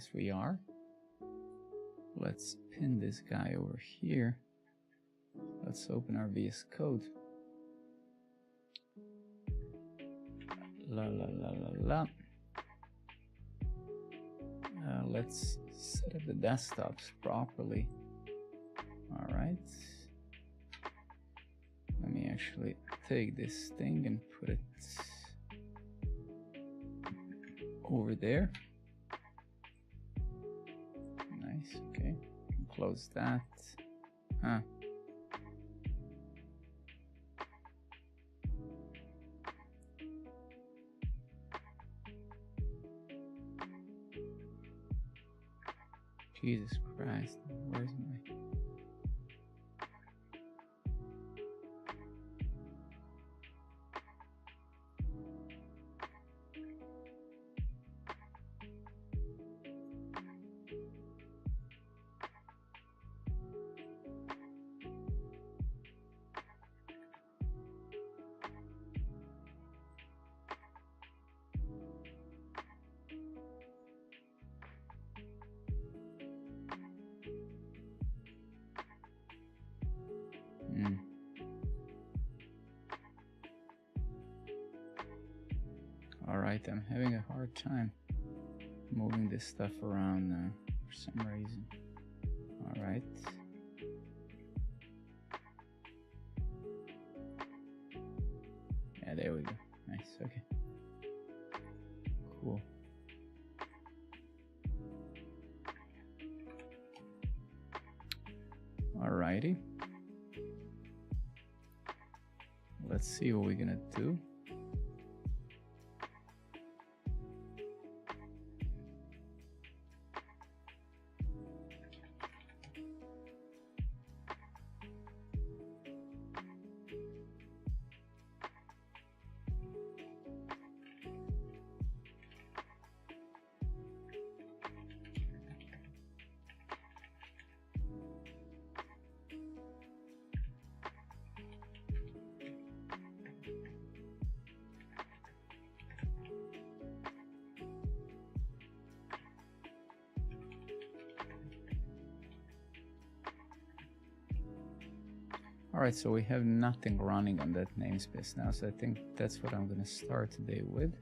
Yes, we are. Let's pin this guy over here. Let's open our VS Code. Let's set up the desktops properly. All right. Let me actually take this thing and put it over there. Nice, okay. Close that. Jesus Christ, where's my... Alright, I'm having a hard time moving this stuff around for some reason. Alright. Yeah, there we go. Nice, okay. Cool. Alrighty. Let's see what we're gonna do. Alright, so we have nothing running on that namespace now, so I think that's what I'm going to start today with.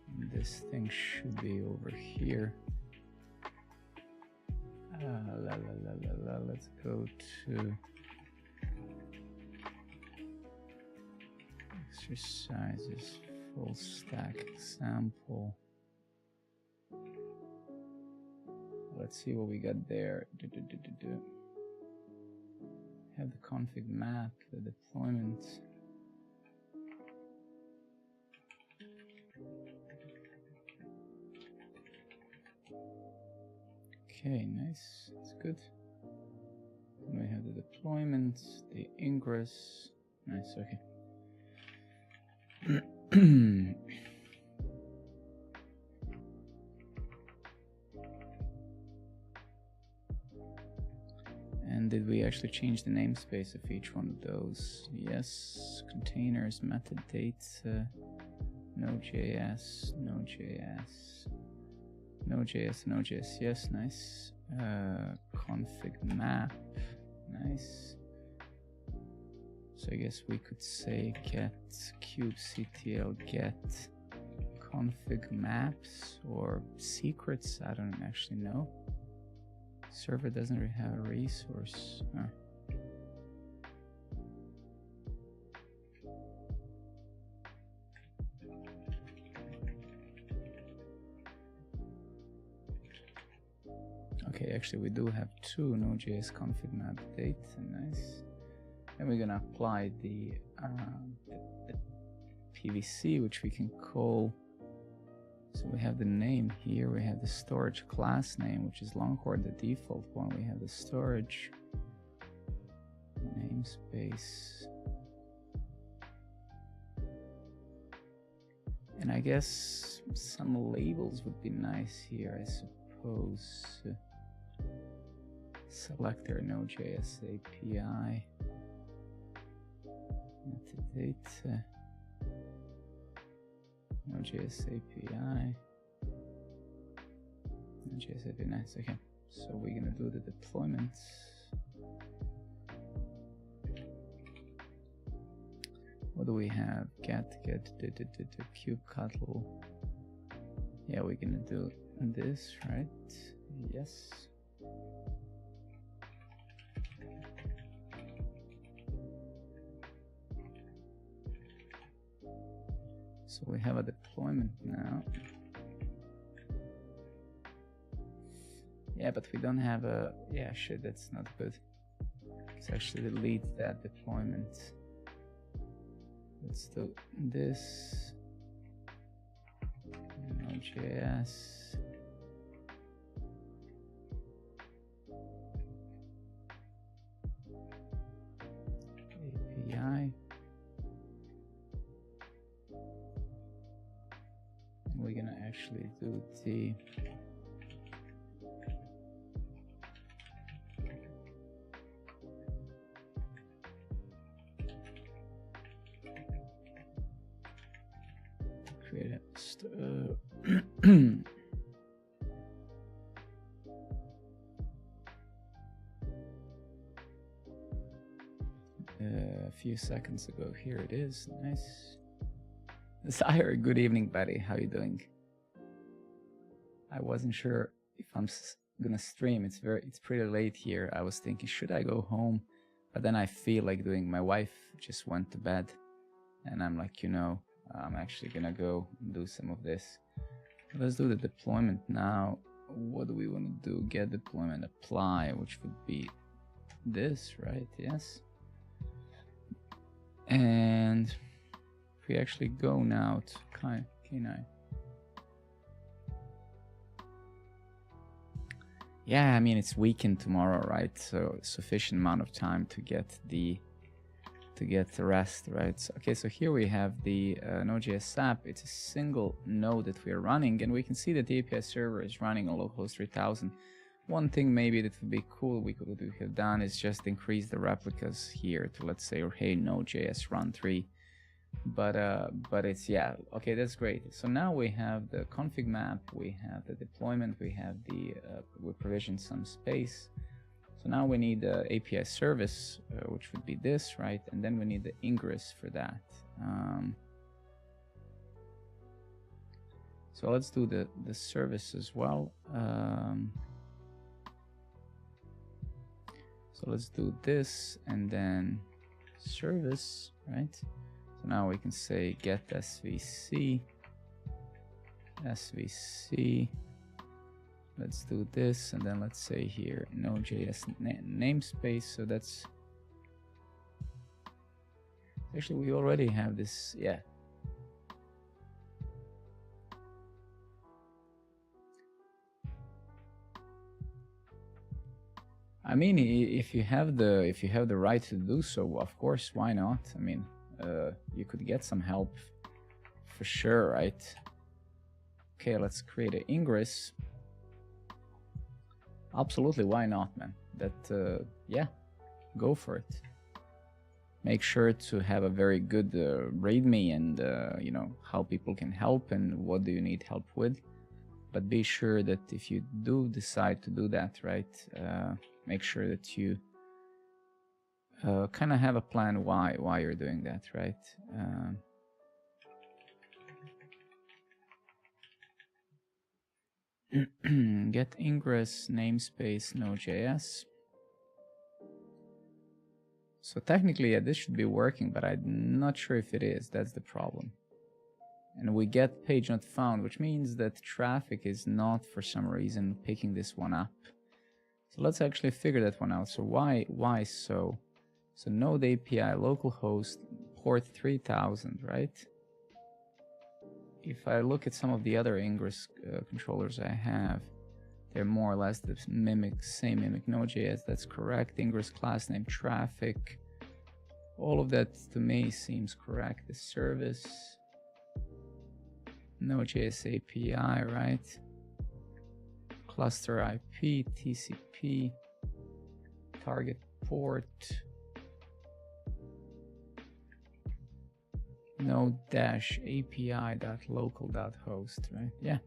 And this thing should be over here. Let's go to exercises, full stack example. Let's see what we got there. Have the config map, the deployment. Okay, nice, that's good. Then we have the deployment, the ingress. Nice, okay. And did we actually change the namespace of each one of those? Yes. Containers, metadata, nodejs, nodejs. Yes, nice. Config map, nice. So I guess we could say get kubectl get config maps or secrets. I don't actually know. Server doesn't really have a resource. Okay, actually we do have two nodejs config map date. Nice. And we're gonna apply the PVC, which we can call. So we have the name here, we have the storage class name, which is Longhorn, the default one. We have the storage namespace. And I guess some labels would be nice here, I suppose. Select our Node.js API. Metadata. Node.js API. Node.js API, nice. Okay, so we're gonna do the deployment. What do we have? Get kubectl. Yeah, we're gonna do this, right? Yes. So we have a deployment now. Yeah, but we don't have a, yeah, shit, that's not good. Let's actually delete that deployment. Let's do this. Node.js. API. We're gonna actually do the create a a few seconds ago. Here it is. Nice. Sire, good evening, buddy. How you doing? I wasn't sure if I'm gonna stream. It's pretty late here. I was thinking, should I go home? But then I feel like doing. My wife just went to bed, and I'm like, you know, I'm actually gonna go and do some of this. Let's do the deployment now. What do we want to do? Get deployment apply, which would be this, right? Yes. And if we actually go now to K9. Yeah, I mean, it's weekend tomorrow, right? So sufficient amount of time to get the rest, right? So, okay, so here we have the Node.js app. It's a single node that we are running, and we can see that the API server is running on localhost 3000. One thing maybe that would be cool we could have done is just increase the replicas here to, let's say, or hey, Node.js run 3. But it's, yeah, okay, that's great. So now we have the config map, we have the deployment, we have the we provisioned some space. So now we need the API service, which would be this, right? And then we need the ingress for that. So let's do the service as well. So let's do this and then service, right? So now we can say get svc. Let's do this, and then let's say here Node.js namespace. So that's actually, we already have this, yeah. I mean, if you have the right to do so, of course, why not? I mean, you could get some help for sure, right? Okay, let's create an ingress. Absolutely, why not, man? That yeah, go for it. Make sure to have a very good README and you know, how people can help and what do you need help with. But be sure that if you do decide to do that, right, make sure that you kind of have a plan why you're doing that, right? Get ingress namespace Node.js. So technically, yeah, this should be working, but I'm not sure if it is. That's the problem. And we get page not found, which means that Traefik is not, for some reason, picking this one up. So let's actually figure that one out. So why so? So Node API localhost port 3000, right? If I look at some of the other ingress controllers I have, they're more or less the same mimic Node.js. That's correct. Ingress class name Traefik. All of that to me seems correct. The service, Node.js API, right? Cluster IP, TCP, target port, node-api.local.host, right? Yeah.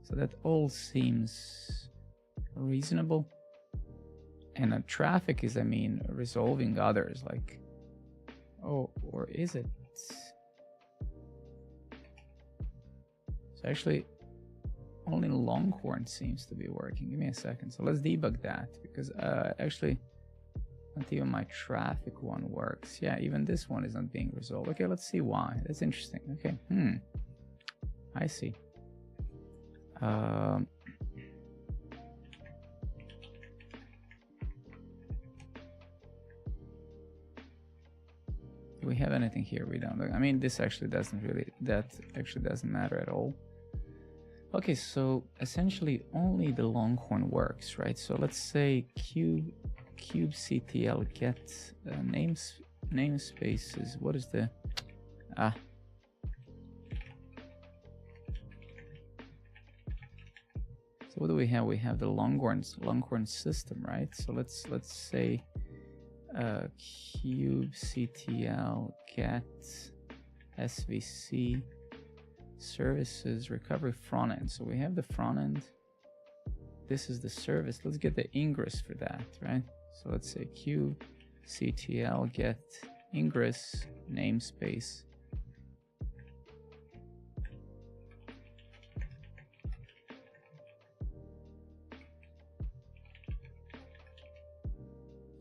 So that all seems reasonable. And a Traefik is, I mean, resolving others, like, oh, or is it? So actually, only Longhorn seems to be working. Give me a second. So let's debug that, because actually, not even my Traefik one works. Yeah, even this one is not being resolved. Okay, let's see why. That's interesting. Okay, I see. Do we have anything here? We don't. I mean, this actually doesn't really, that actually doesn't matter at all. Okay, so essentially only the Longhorn works, right? So let's say kubectl get namespaces. What is the So what do we have? We have the Longhorn system, right? So let's say kubectl get svc services recovery front end. So we have the front end. This is the service. Let's get the ingress for that, right? So let's say kubectl get ingress namespace.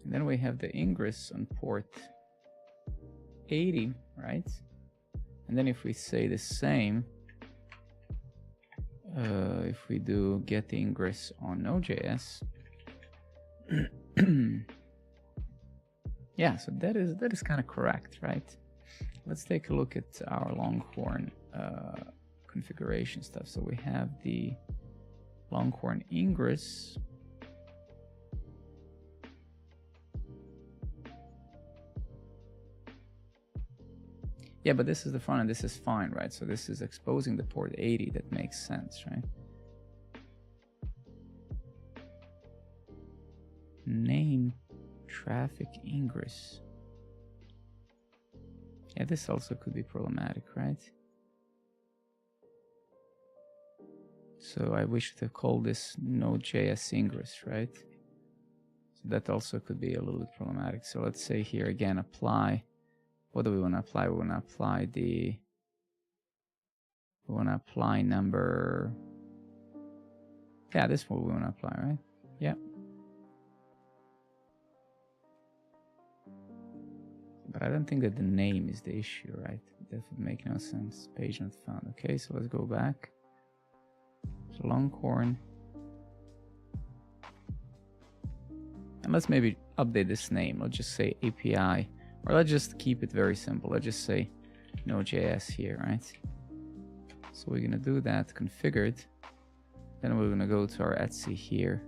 And then we have the ingress on port 80, right? And then if we say the same, if we do get the ingress on nodejs, yeah, so that is kind of correct, right? Let's take a look at our Longhorn configuration stuff. So we have the Longhorn ingress. Yeah, but this is the front end. This is fine, right? So this is exposing the port 80. That makes sense, right? Name Traefik ingress. Yeah, this also could be problematic, right? So I wish to call this nodejs ingress, right? So that also could be a little bit problematic. So let's say here again, apply. What do we want to apply? We want to apply number. Yeah, this one we want to apply, right? Yeah. But I don't think that the name is the issue, right? That would make no sense. Page not found. Okay, so let's go back. So Longhorn. And let's maybe update this name. Let's just say API. Or let's just keep it very simple. Let's just say nodejs here, right? So we're gonna do that, configured. Then we're gonna go to our etc here,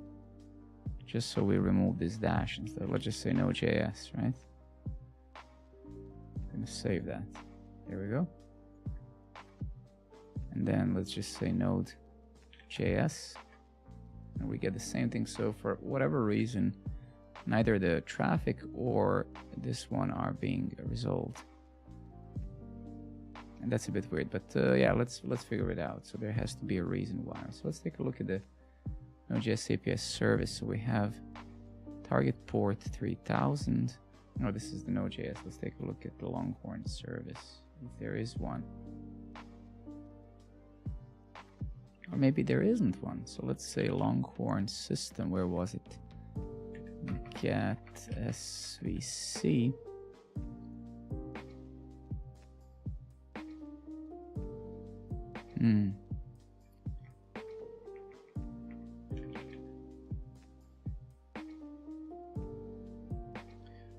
just so we remove this dash and stuff. Let's just say nodejs, right? I'm gonna save that. There we go. And then let's just say nodejs, and we get the same thing. So for whatever reason, neither the Traefik or this one are being resolved, and that's a bit weird. But yeah, let's figure it out. So there has to be a reason why. So let's take a look at the Node.js API service. So we have target port 3000. No, this is the Node.js. Let's take a look at the Longhorn service, if there is one. Or maybe there isn't one. So let's say Longhorn system. Where was it? Get svc.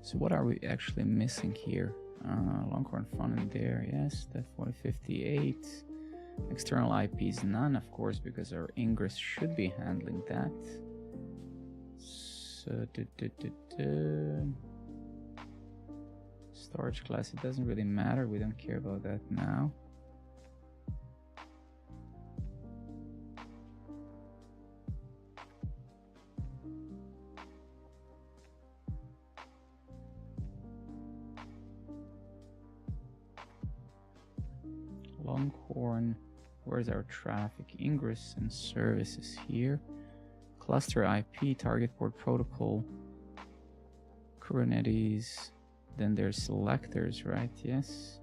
So what are we actually missing here? Longhorn front end there, yes. That 4058. External IPs none, of course, because our ingress should be handling that. So storage class, it doesn't really matter. We don't care about that now. Longhorn Where's our traffic? Ingress and services here. Cluster IP, target port protocol, Kubernetes. Then there's selectors, right? Yes.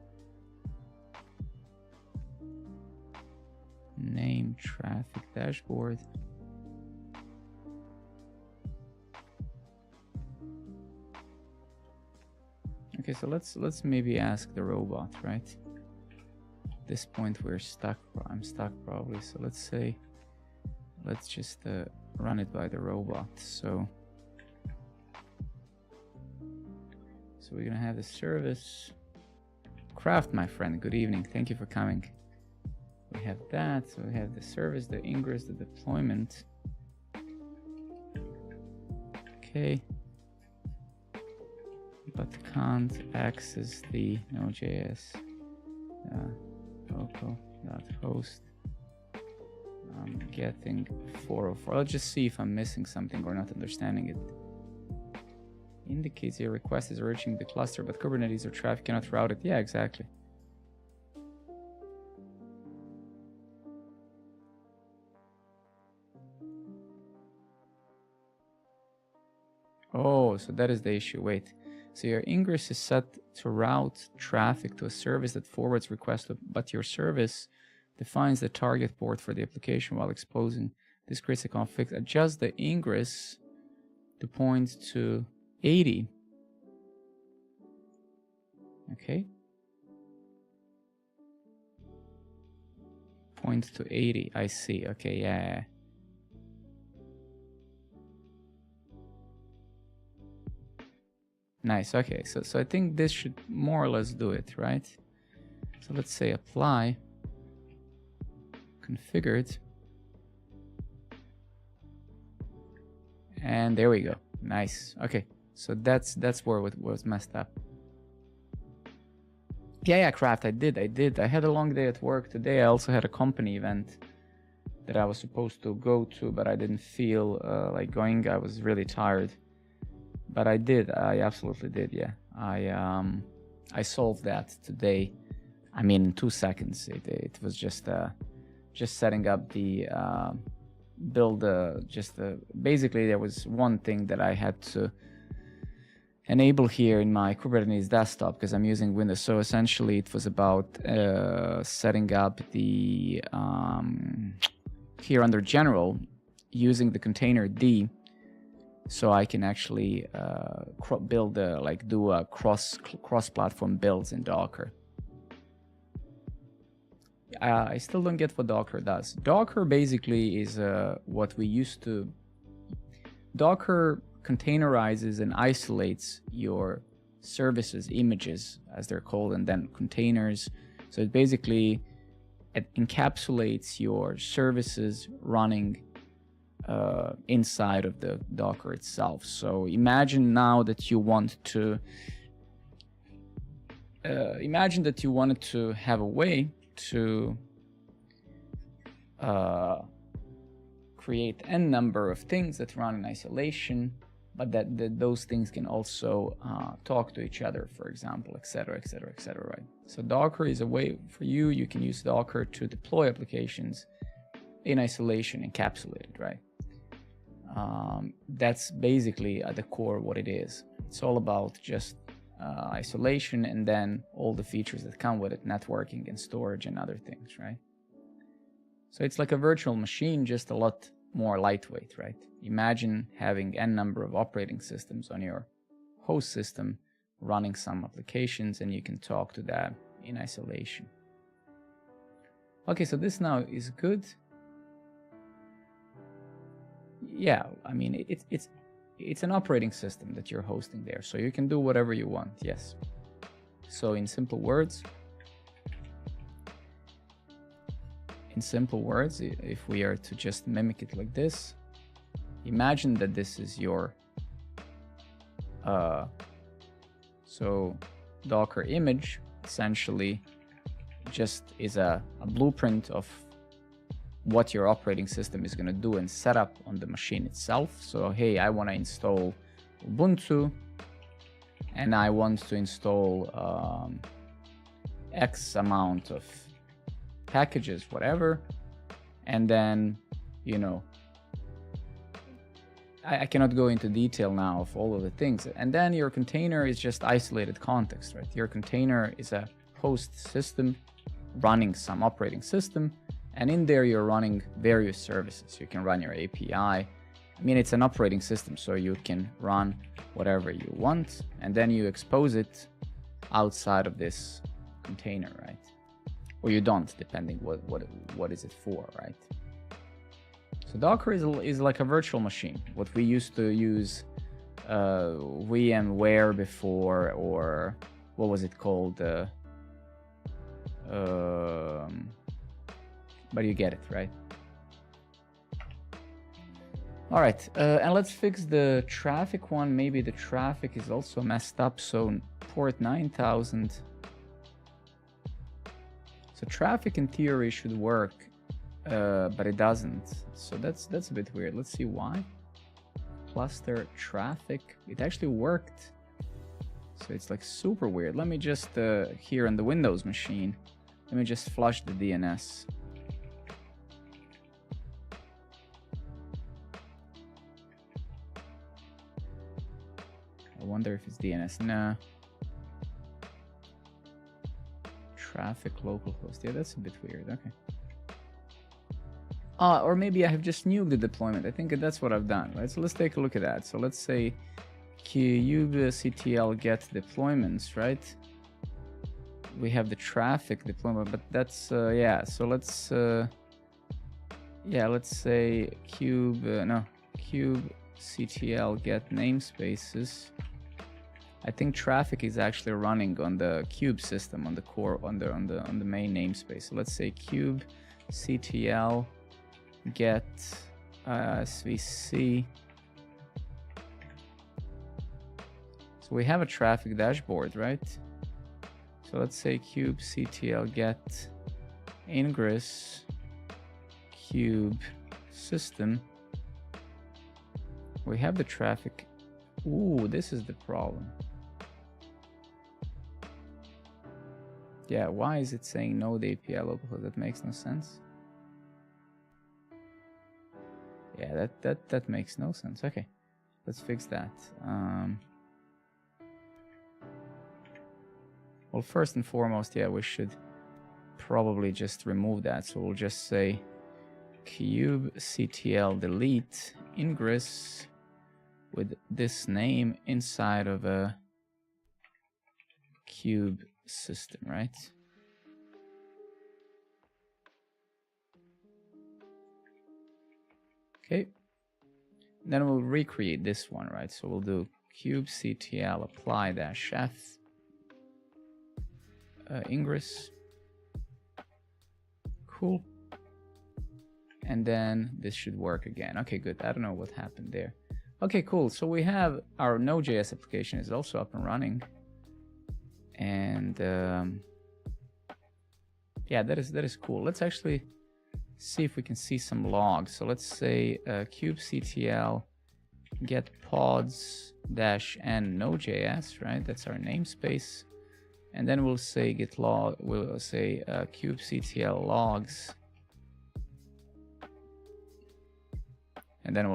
Name, traffic, dashboard. Okay, so let's maybe ask the robot, right? At this point we're stuck. I'm stuck probably. So let's just run it by the robot. So we're gonna have the service. Craft, my friend, good evening. Thank you for coming. We have that. So we have the service, the ingress, the deployment. Okay. But can't access the nodejs local.host. I'm getting 404. Let's just see if I'm missing something or not understanding it. Indicates your request is reaching the cluster, but Kubernetes or traffic cannot route it. Yeah, exactly. Oh, so that is the issue. Wait. So your ingress is set to route traffic to a service that forwards requests, but your service defines the target port for the application while exposing. This creates a conflict. Adjust the ingress to point to 80. Okay. Point to 80. I see. Okay. Yeah. Nice. Okay. So I think this should more or less do it, right? So let's say apply. Configured. And there we go. Nice. Okay. So that's where it was messed up. Yeah, Craft, I did. I had a long day at work today. I also had a company event that I was supposed to go to, but I didn't feel like going. I was really tired. But I did. I absolutely did. Yeah. I solved that today. I mean, in 2 seconds. It was just setting up the build. Basically, there was one thing that I had to enable here in my Kubernetes desktop because I'm using Windows. So essentially, it was about setting up the here under General using the container D. So I can actually build do a cross-platform builds in Docker. I still don't get what Docker does. Docker basically is what we used to. Docker containerizes and isolates your services, images as they're called, and then containers. So it basically encapsulates your services running inside of the Docker itself. So imagine now that you want to wanted to have a way to create n number of things that run in isolation, but that those things can also talk to each other, for example, etc., right? So Docker is a way for you. You can use Docker to deploy applications in isolation, encapsulated, right? That's basically at the core what it is. It's all about just isolation and then all the features that come with it, networking and storage and other things, right? So it's like a virtual machine, just a lot more lightweight, right? Imagine having n number of operating systems on your host system running some applications, and you can talk to that in isolation. Okay, so this now is good. Yeah, I mean, it's an operating system that you're hosting there, so you can do whatever you want, yes. So in simple words, if we are to just mimic it like this, imagine that this is your so Docker image essentially just is a blueprint of what your operating system is going to do and set up on the machine itself. So hey, I want to install Ubuntu and I want to install X amount of packages, whatever. And then, you know, I cannot go into detail now of all of the things. And then your container is just isolated context, right? Your container is a host system running some operating system. And in there, you're running various services. You can run your API. I mean, it's an operating system, so you can run whatever you want. And then you expose it outside of this container, right? Or you don't, depending what is it for, right? So Docker is like a virtual machine. What we used to use VMware before, or what was it called? But you get it, right? All right, and let's fix the Traefik one. Maybe the Traefik is also messed up. So port 9000. So Traefik in theory should work, but it doesn't. So that's a bit weird. Let's see why. Cluster Traefik. It actually worked. So it's like super weird. Let me just here on the Windows machine, let me just flush the DNS. I wonder if it's DNS. Nah. Traefik localhost. Yeah, that's a bit weird. Okay. Or maybe I have just nuked the deployment. I think that's what I've done, right? So let's take a look at that. So let's say kubectl get deployments, right? We have the Traefik deployment, but that's yeah. So let's say kubectl get namespaces. I think Traefik is actually running on the kube system, on the core, on the main namespace. So let's say kubectl get svc. So we have a Traefik dashboard, right? So let's say kubectl get ingress kube system. We have the Traefik. Ooh, this is the problem. Yeah, why is it saying node API localhost? That makes no sense. Yeah, that makes no sense. Okay, let's fix that. Well, first and foremost, yeah, we should probably just remove that. So we'll just say kubectl delete ingress with this name inside of a kube system, right? Okay. Then we'll recreate this one, right? So we'll do kubectl apply -f ingress. Cool. And then this should work again. Okay, good. I don't know what happened there. Okay, cool. So we have our Node.js application is also up and running. And yeah, that is cool. Let's actually see if we can see some logs. So let's say kubectl get pods-n node.js, right? That's our namespace. And then we'll say git log, we'll say kubectl logs. And then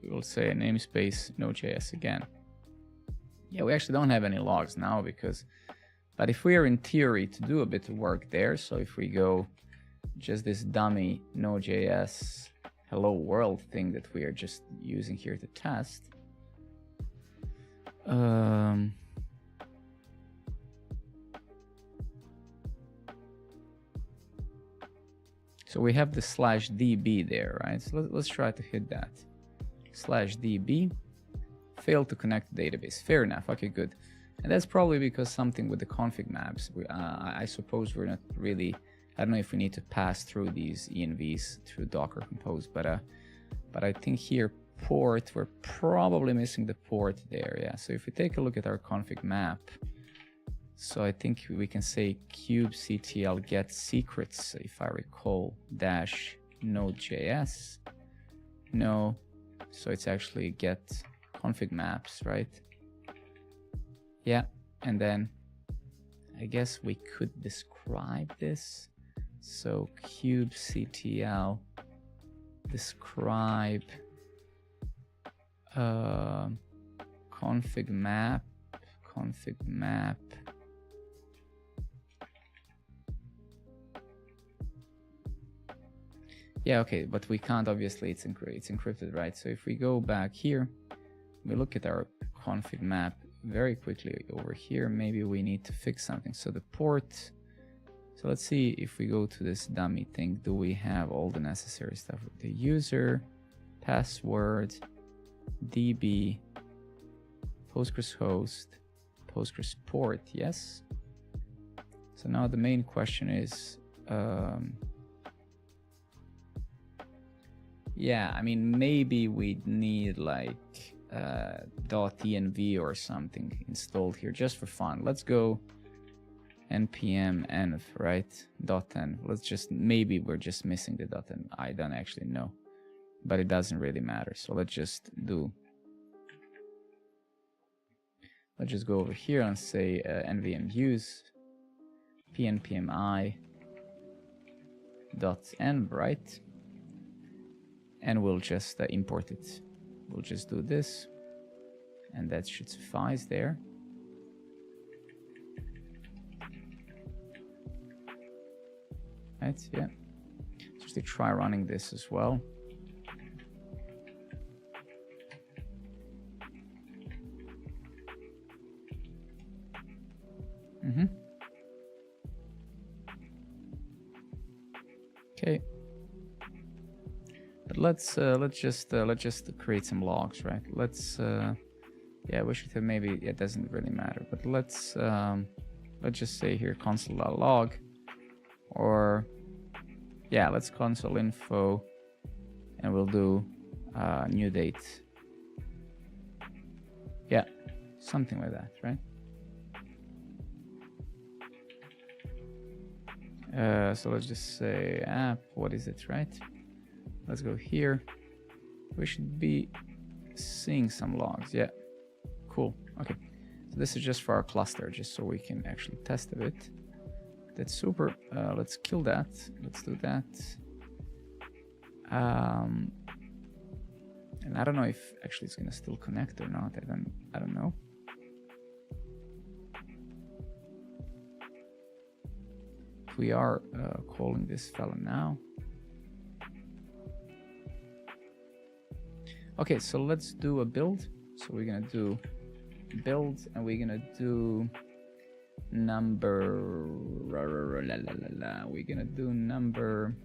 we'll say a namespace node.js again. Yeah, we actually don't have any logs now but if we are in theory to do a bit of work there, so if we go just this dummy node.js hello world thing that we are just using here to test. So we have the /db there, right? So let's try to hit that. /db, failed to connect the database. Fair enough, okay, good. And that's probably because something with the config maps. I suppose we're not really, I don't know if we need to pass through these envs through Docker Compose, but I think here port, we're probably missing the port there, yeah. So if we take a look at our config map, so I think we can say kubectl get secrets, if I recall, -node.js. No, so it's actually get config maps, right? Yeah, and then I guess we could describe this. So kubectl describe config map. Yeah, okay, but we can't, obviously, it's encrypted, right? So if we go back here, we look at our config map very quickly over here. Maybe we need to fix something. So the port, so let's see if we go to this dummy thing, do we have all the necessary stuff? The user, password, DB, Postgres host, Postgres port, yes. So now the main question is, yeah, I mean, maybe we'd need like .env or something installed here just for fun. Let's go npm env, right? .env. Let's just, maybe we're just missing the .env. I don't actually know, but it doesn't really matter. So let's just go over here and say nvm use pnpmi .env, right? And we'll just import it. We'll just do this, and that should suffice there. Right, yeah. Just to try running this as well. Okay. But let's just create some logs, right? Yeah, we should have, maybe it doesn't really matter, but let's just say here console.log, or yeah, let's console info, and we'll do new date. Yeah, something like that, right? So let's just say app, what is it, right? Let's go here. We should be seeing some logs. Yeah, cool. Okay, so this is just for our cluster, just so we can actually test a bit. That's super. Let's kill that. Let's do that. And I don't know if actually it's gonna still connect or not. I don't know. We are calling this fella now. Okay, so let's do a build. So we're gonna do build, and we're gonna do number. We're gonna do number.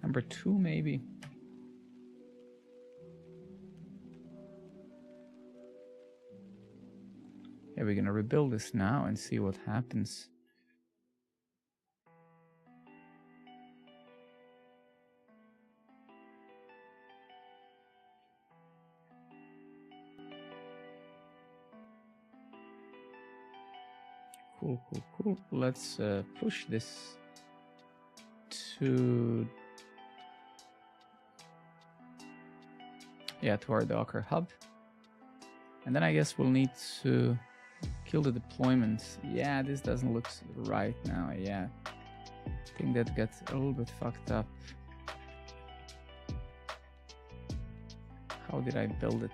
Number 2, maybe. Yeah, we're gonna rebuild this now and see what happens. Cool. Let's push this to our Docker hub, and then I guess we'll need to kill the deployment. Yeah, this doesn't look right now. Yeah, I think that got a little bit fucked up. How did I build it?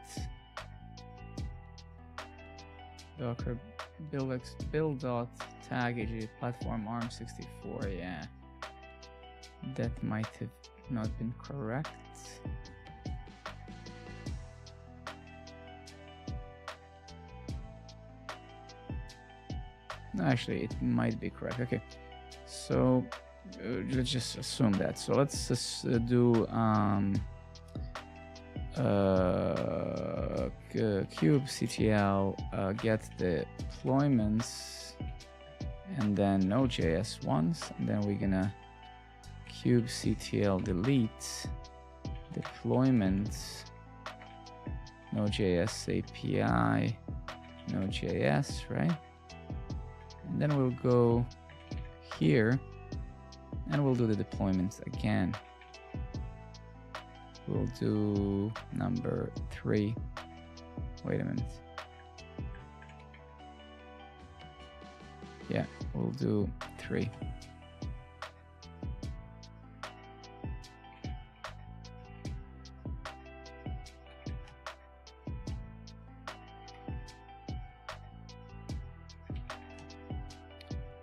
Docker build.tag platform arm64. Yeah, that might have not been correct. No, actually, it might be correct. Okay, so let's just assume that. So let's just do kubectl get the deployments, and then nodejs once, and then we're gonna kubectl delete deployments nodejs API nodejs, right? And then we'll go here and we'll do the deployment again. We'll do number 3. Wait a minute. Yeah, we'll do 3.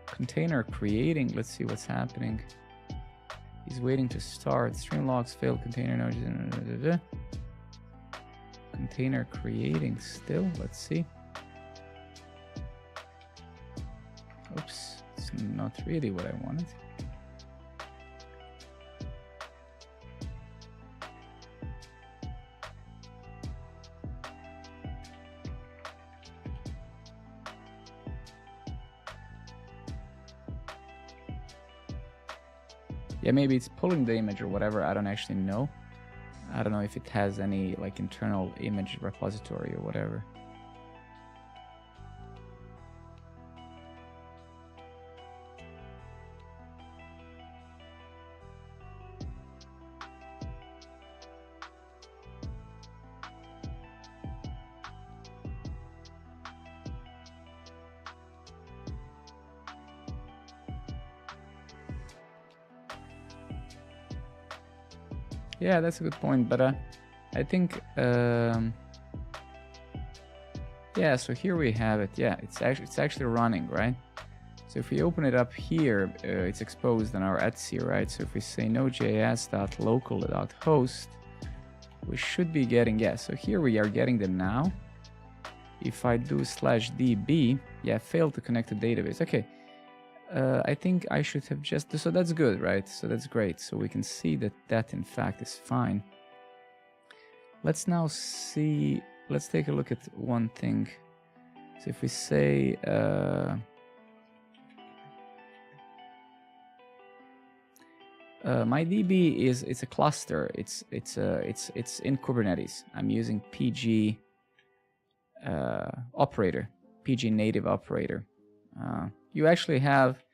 Container creating, let's see what's happening. He's waiting to start. Stream logs failed, container node. Container creating still, let's see. Oops, it's not really what I wanted. Yeah, maybe it's pulling the image or whatever. I don't actually know. I don't know if it has any like internal image repository or whatever. Yeah, that's a good point, but I think yeah, so here we have it. Yeah, it's actually running, right? So if we open it up here, it's exposed on our etc, right? So if we say nodejs.local.host, we should be getting, yeah, so here we are getting them now. If I do /db, yeah, failed to connect to database. Okay. I think I should have just, so that's good, right? So that's great. So we can see that that in fact is fine. Let's now see, let's take a look at one thing. So if we say, my DB it's a cluster. It's in Kubernetes. I'm using PG operator, PG native operator. You actually have,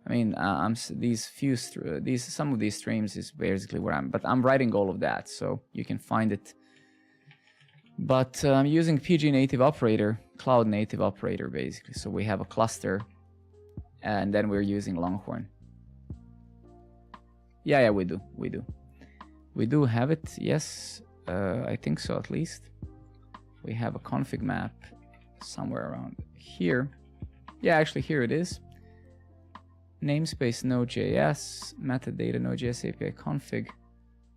I mean, some of these streams is basically where but I'm writing all of that, so you can find it. But I'm using PG native operator, cloud native operator, basically. So we have a cluster, and then we're using Longhorn. Yeah, we do have it. Yes, I think so at least. We have a config map somewhere around here. Yeah, actually here it is. Namespace nodejs, metadata nodejs API config,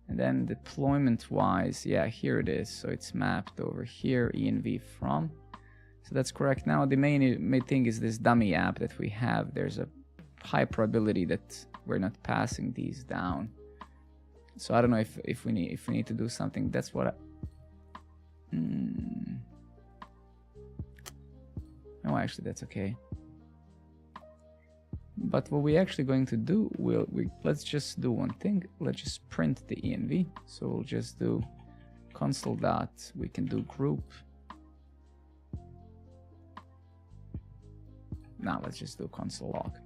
and then deployment wise, yeah, here it is. So it's mapped over here, env from. So that's correct. Now the main thing is this dummy app that we have. There's a high probability that we're not passing these down. So I don't know if we need to do something. That's what no, actually that's okay. But what we're actually going to do, let's just do one thing. Let's just print the env. So we'll just do console dot. We can do group. Now let's just do console log.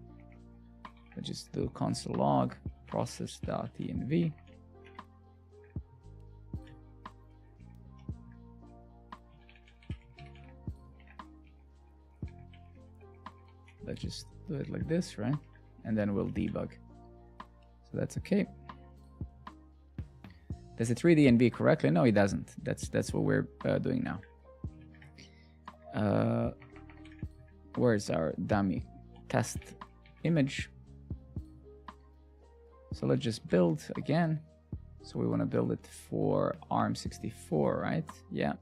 Let's just do console log process.env. Let's just do it like this, right? And then we'll debug. So that's okay. Does it read env correctly? No, it doesn't. That's what we're doing now. Where's our dummy test image? So let's just build again. So we want to build it for ARM64, right? Yeah.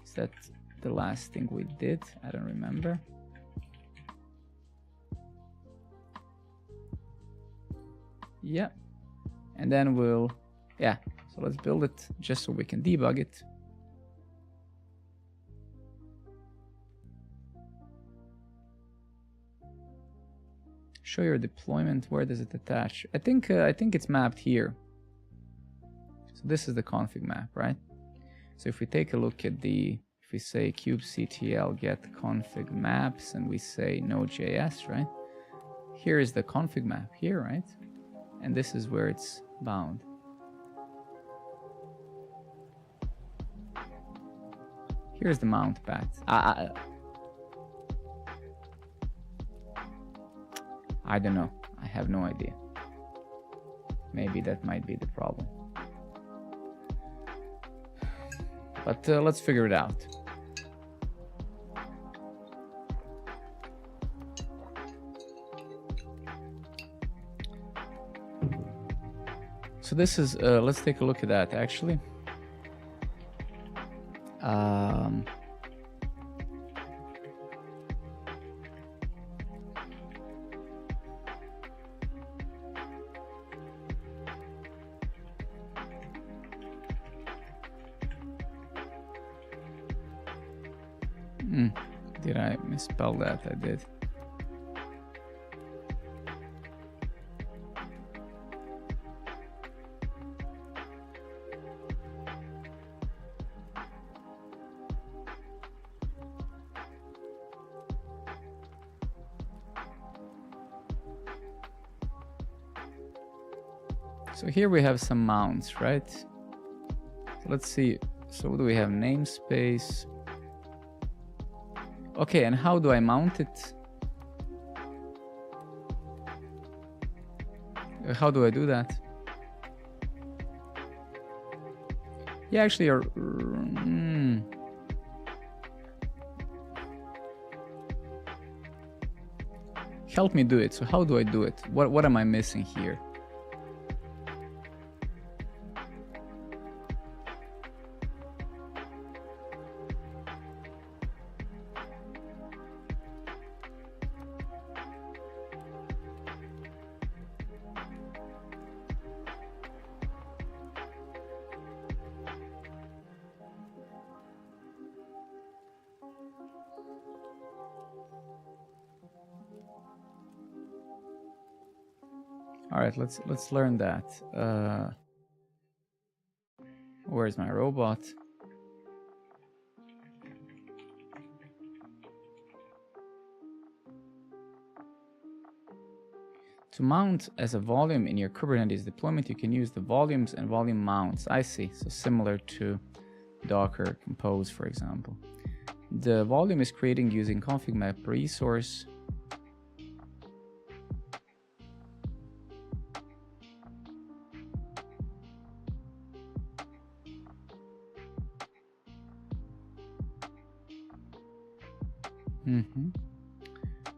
Is that the last thing we did? I don't remember. Yeah. And then we'll, yeah. So let's build it just so we can debug it. Show your deployment. Where does it attach? I think it's mapped here. So this is the config map, right? So if we take a look at if we say kubectl get config maps and we say nodejs, right? here is the config map here, right? And this is where it's bound. Here's the mount path. I don't know. I have no idea. Maybe that might be the problem. But let's figure it out. So this is, let's take a look at that actually. Did I misspell that? I did. So here we have some mounts, right? So let's see. So what do we have? Namespace. Okay, and how do I mount it? How do I do that? Yeah, actually, help me do it. So how do I do it? What am I missing here? All right, let's learn that. Where's my robot? To mount as a volume in your Kubernetes deployment, you can use the volumes and volume mounts. I see. So similar to Docker Compose, for example. The volume is creating using config map resource.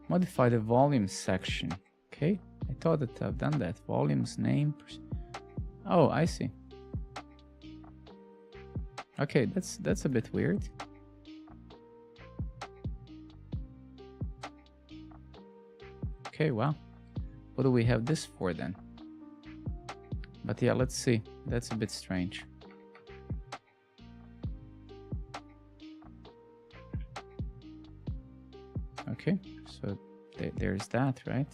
Modify the volume section. Okay, I thought that I've done that. Volumes name. Oh, I see. Okay, that's a bit weird. Okay, wow. What do we have this for then? But yeah, let's see. That's a bit strange. Okay, so there's that, right?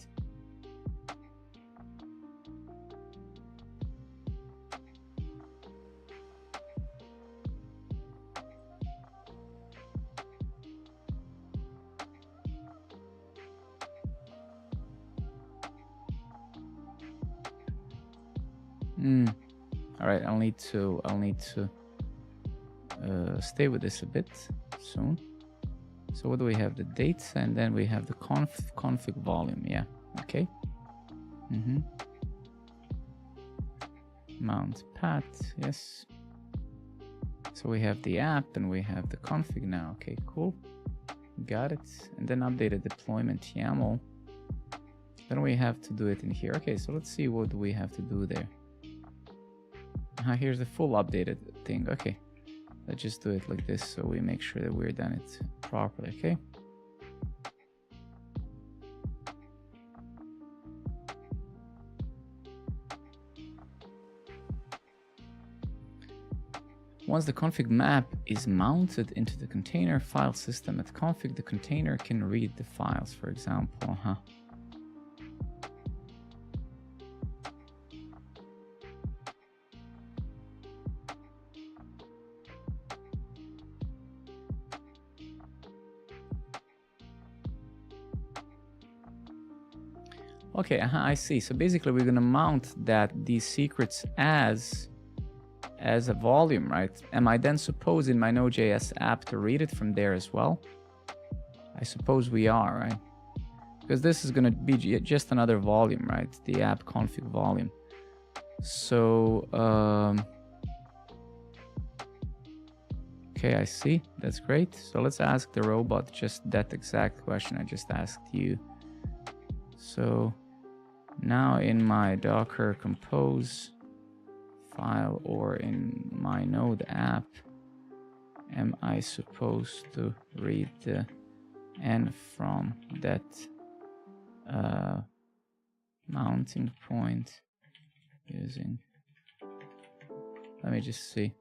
All right, I'll need to stay with this a bit soon. So what do we have? The dates, and then we have the config volume. Yeah, okay. Mount path, yes. So we have the app and we have the config now. Okay, cool. Got it. And then updated deployment YAML. Then we have to do it in here. Okay, so let's see what do we have to do there. Here's the full updated thing. Okay. Let's just do it like this so we make sure that we're done it properly, okay? Once the config map is mounted into the container file system at config, the container can read the files, for example. Okay, I see. So basically we're gonna mount these secrets as a volume, right? Am I then supposed in my Node.js app to read it from there as well? I suppose we are, right? Because this is gonna be just another volume, right? The app config volume. So, okay, I see. That's great. So let's ask the robot just that exact question I just asked you. So now in my Docker compose file or in my Node app, am I supposed to read the n from that mounting point using, let me just see.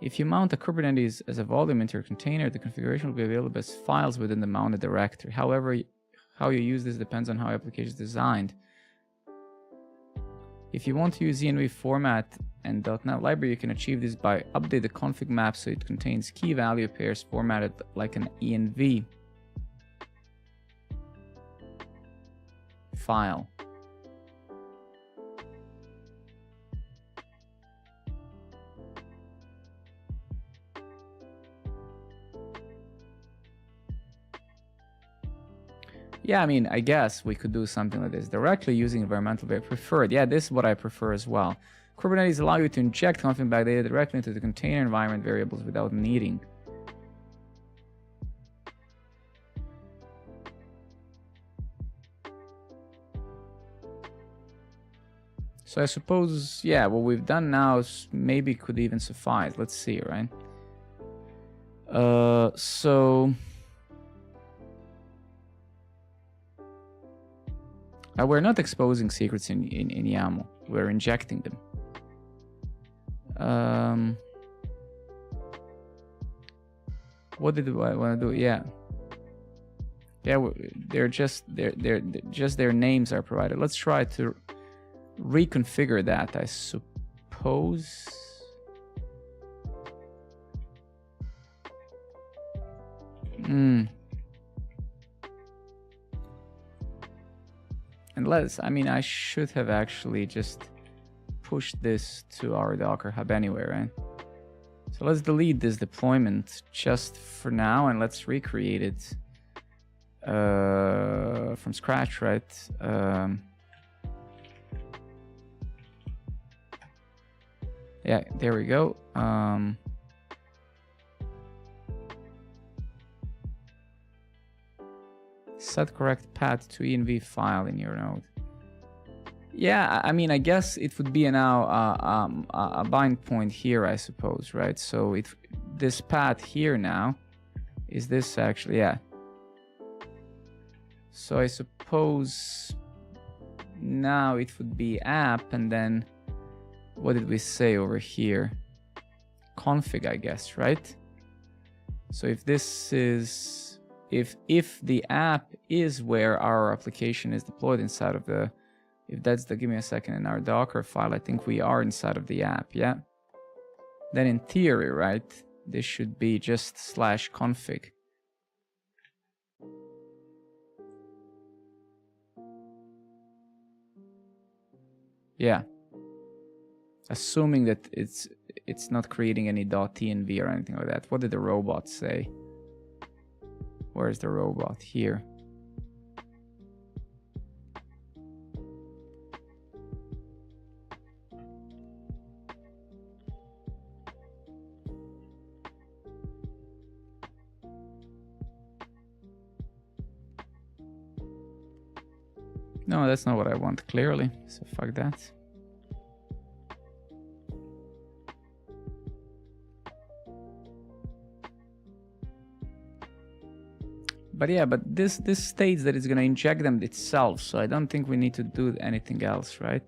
If you mount a Kubernetes as a volume into your container, the configuration will be available as files within the mounted directory. However, how you use this depends on how your application is designed. If you want to use env format and .NET library, you can achieve this by update the config map so it contains key value pairs formatted like an env file. Yeah, I mean, I guess we could do something like this. Directly using environmental variable preferred. Yeah, this is what I prefer as well. Kubernetes allows you to inject config back data directly into the container environment variables without needing. So I suppose, yeah, what we've done now maybe could even suffice. Let's see, right? So... we're not exposing secrets in YAML. We're injecting them. What did I want to do? Yeah. They're just their names are provided. Let's try to reconfigure that, I suppose. Unless, I mean, I should have actually just pushed this to our Docker hub anyway, right? So let's delete this deployment just for now and let's recreate it from scratch, right? Yeah, there we go. Set correct path to env file in your node. Yeah, I mean, I guess it would be now a bind point here, I suppose, right? So this path here now is this actually, yeah. So I suppose now it would be app, and then what did we say over here? Config, I guess, right? So if this is if the app is where our application is deployed inside of the, if that's the, give me a second, in our Docker file, I think we are inside of the app, yeah? Then in theory, right, this should be just /config. Yeah. Assuming that it's not creating any .env or anything like that. What did the robot say? Where's the robot? Here. No, that's not what I want, clearly. So fuck that. But yeah, but this states that it's going to inject them itself, so I don't think we need to do anything else, right?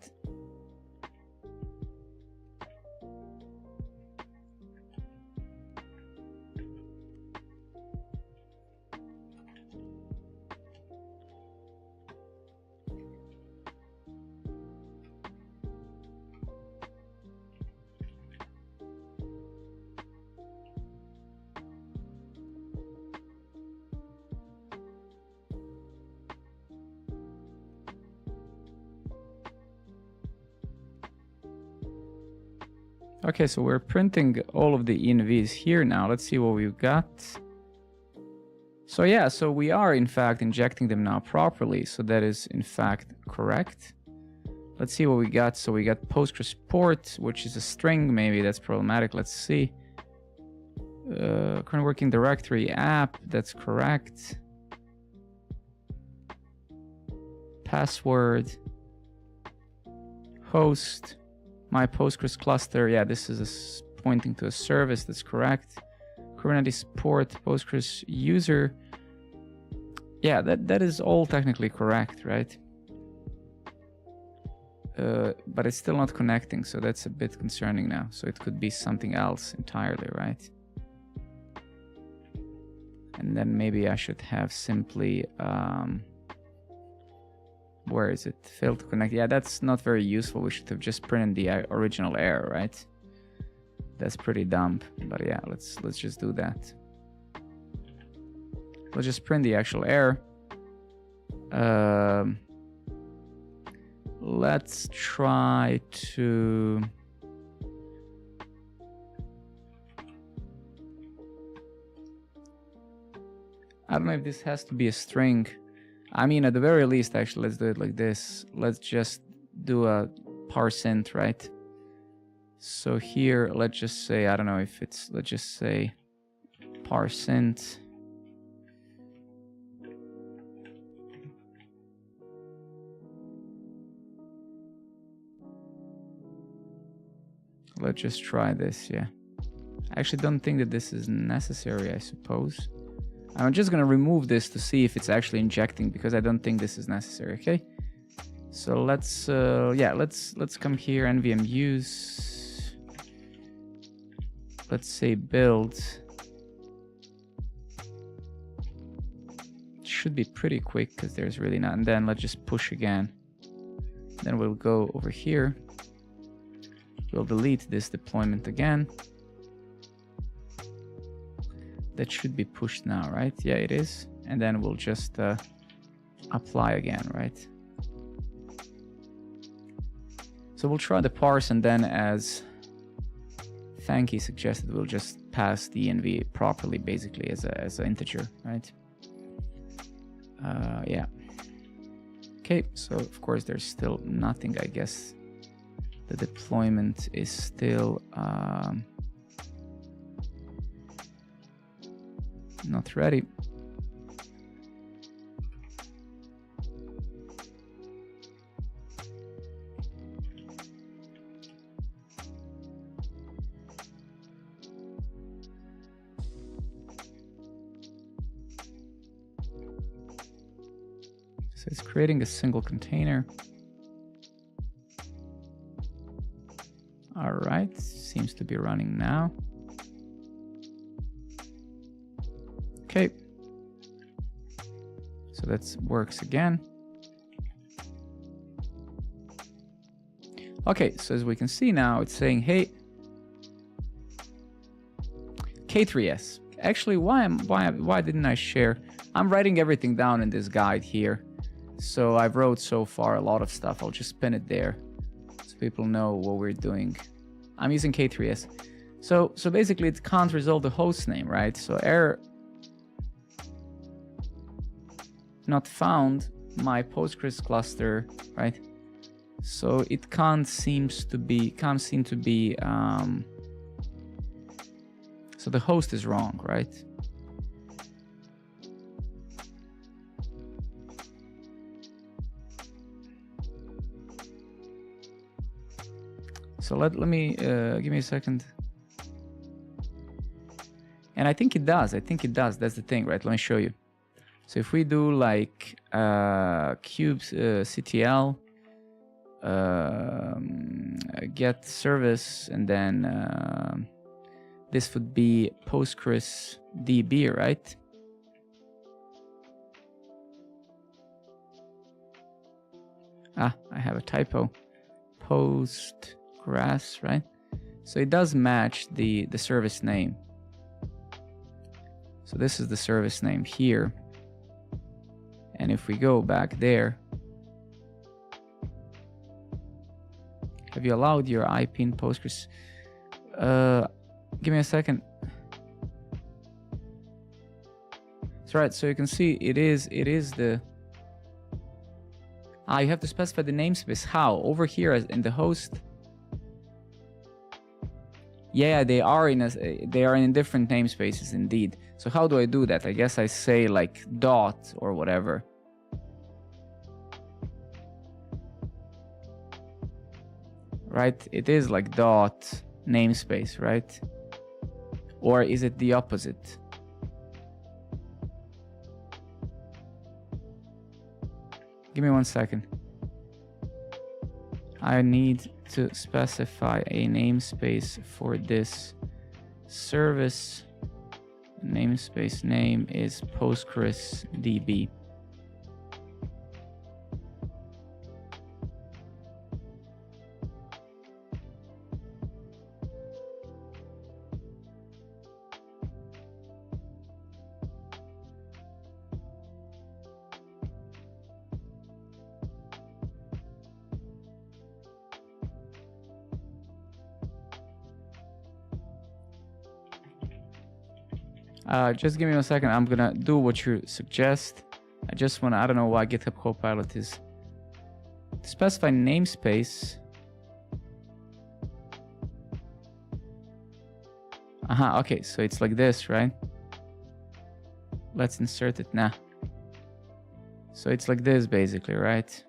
Okay, so we're printing all of the envs here now. Let's see what we've got. So yeah, so we are in fact injecting them now properly. So that is in fact correct. Let's see what we got. So we got Postgres port, which is a string. Maybe that's problematic. Let's see. Current working directory app. That's correct. Password. Host. My Postgres cluster. Yeah, this is pointing to a service. That's correct. Kubernetes port. Postgres user. Yeah, that is all technically correct, right? But it's still not connecting, so that's a bit concerning now. So it could be something else entirely, right? And then maybe I should have simply, where is it? Failed to connect. Yeah, that's not very useful. We should have just printed the original error, right? That's pretty dumb. But yeah, let's just do that. Let's just print the actual error. Let's try to... I don't know if this has to be a string. I mean, at the very least, actually, let's do it like this. Let's just do a parseInt, right? So here, let's just say, I don't know if it's, let's just say parseInt. Let's just try this, yeah. I actually don't think that this is necessary, I suppose. I'm just gonna remove this to see if it's actually injecting, because I don't think this is necessary, okay? So let's, yeah, let's come here, nvm use. Let's say build. It should be pretty quick, because there's really not. And then let's just push again. Then we'll go over here. We'll delete this deployment again. That should be pushed now, right? Yeah, it is. And then we'll just apply again, right? So we'll try the parse, and then as Thanky suggested, we'll just pass the env properly, basically as an integer, right? Yeah. Okay, so of course there's still nothing, I guess. The deployment is still not ready. So it's creating a single container. All right, seems to be running now. Okay, so that works again. Okay, so as we can see now, it's saying, hey, K3S. Actually, why didn't I share? I'm writing everything down in this guide here. So I've wrote so far a lot of stuff. I'll just pin it there so people know what we're doing. I'm using K3S. So basically it can't resolve the host name, right? So error not found my Postgres cluster, right? So it can't seem to be so the host is wrong, right? So let me give me a second. And I think it does. That's the thing, right? Let me show you. So if we do like kubectl get service, and then this would be Postgres DB, right? Ah, I have a typo. Postgres, right? So it does match the service name. So this is the service name here. And if we go back there, have you allowed your IP in Postgres? Give me a second. That's right. So you can see it is the. You have to specify the namespace. How? Over here in the host. Yeah, they are in different namespaces indeed. So how do I do that? I guess I say like dot or whatever. Right? It is like dot namespace, right? Or is it the opposite? Give me 1 second. I need to specify a namespace for this service. Namespace name is PostgreSDB. Just give me 1 second. I'm gonna do what you suggest. I just wanna, I don't know why GitHub Copilot is to specify namespace. Okay, so it's like this, right? Let's insert it now. So it's like this basically, right?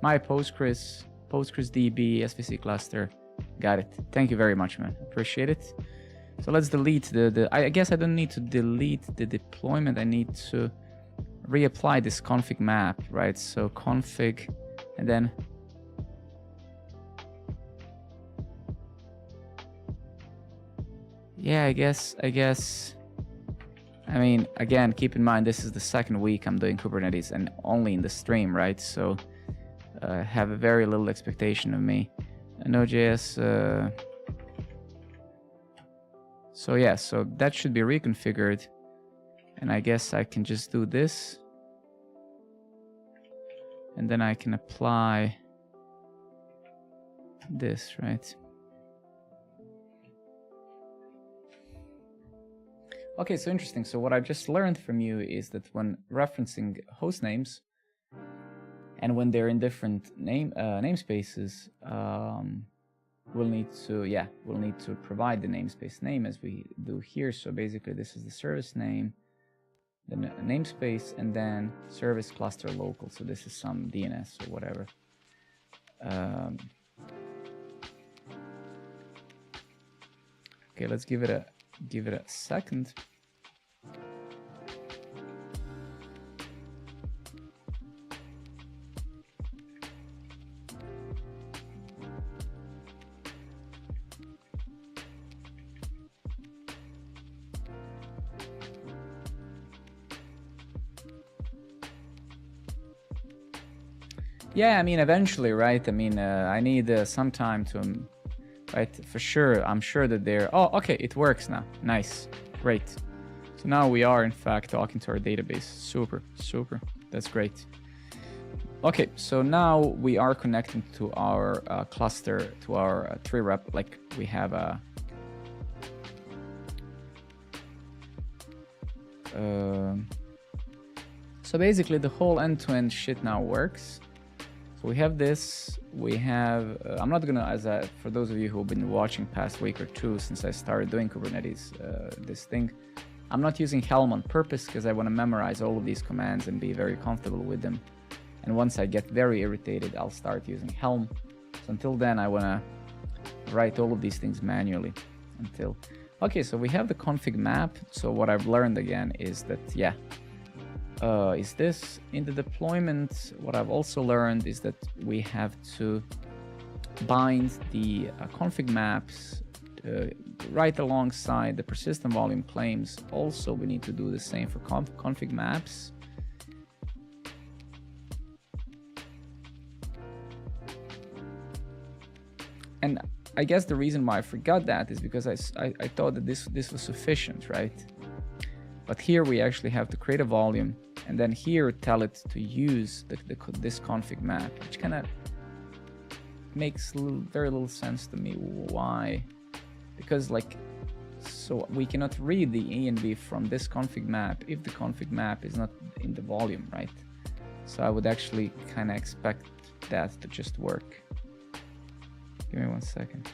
My PostgreSDB SVC cluster. Got it. Thank you very much, man. Appreciate it. So let's delete I guess I don't need to delete the deployment. I need to reapply this config map, right? So config, and then yeah, I guess. I mean, again, keep in mind this is the second week I'm doing Kubernetes and only in the stream, right? So have a very little expectation of me. Nodejs. So yeah, so that should be reconfigured, and I guess I can just do this, and then I can apply this, right? Okay, so interesting. So what I just learned from you is that when referencing host names, and when they're in different namespaces, we'll need to provide the namespace name as we do here. So basically, this is the service name, the namespace, and then service cluster local. So this is some DNS or whatever. Okay, let's give it a second. Yeah, I mean, eventually, right? I mean, I need some time to, right? For sure, I'm sure that they're. Oh, okay, it works now. Nice, great. So now we are, in fact, talking to our database. Super, super. That's great. Okay, so now we are connecting to our cluster, to our tree rep. Like we have a. So basically, the whole end-to-end shit now works. So we have this, we have, I'm not gonna, for those of you who have been watching past week or two since I started doing Kubernetes, this thing, I'm not using Helm on purpose because I want to memorize all of these commands and be very comfortable with them. And once I get very irritated, I'll start using Helm. So until then, I want to write all of these things manually okay, so we have the config map. So what I've learned again is that, yeah, is this in the deployment. What I've also learned is that we have to bind the config maps right alongside the persistent volume claims. Also, we need to do the same for config maps. And I guess the reason why I forgot that is because I thought that this was sufficient, right? But here we actually have to create a volume and then here tell it to use this config map, which kind of makes very little sense to me. Why? Because like, so we cannot read the env from this config map if the config map is not in the volume, right? So I would actually kind of expect that to just work. Give me 1 second.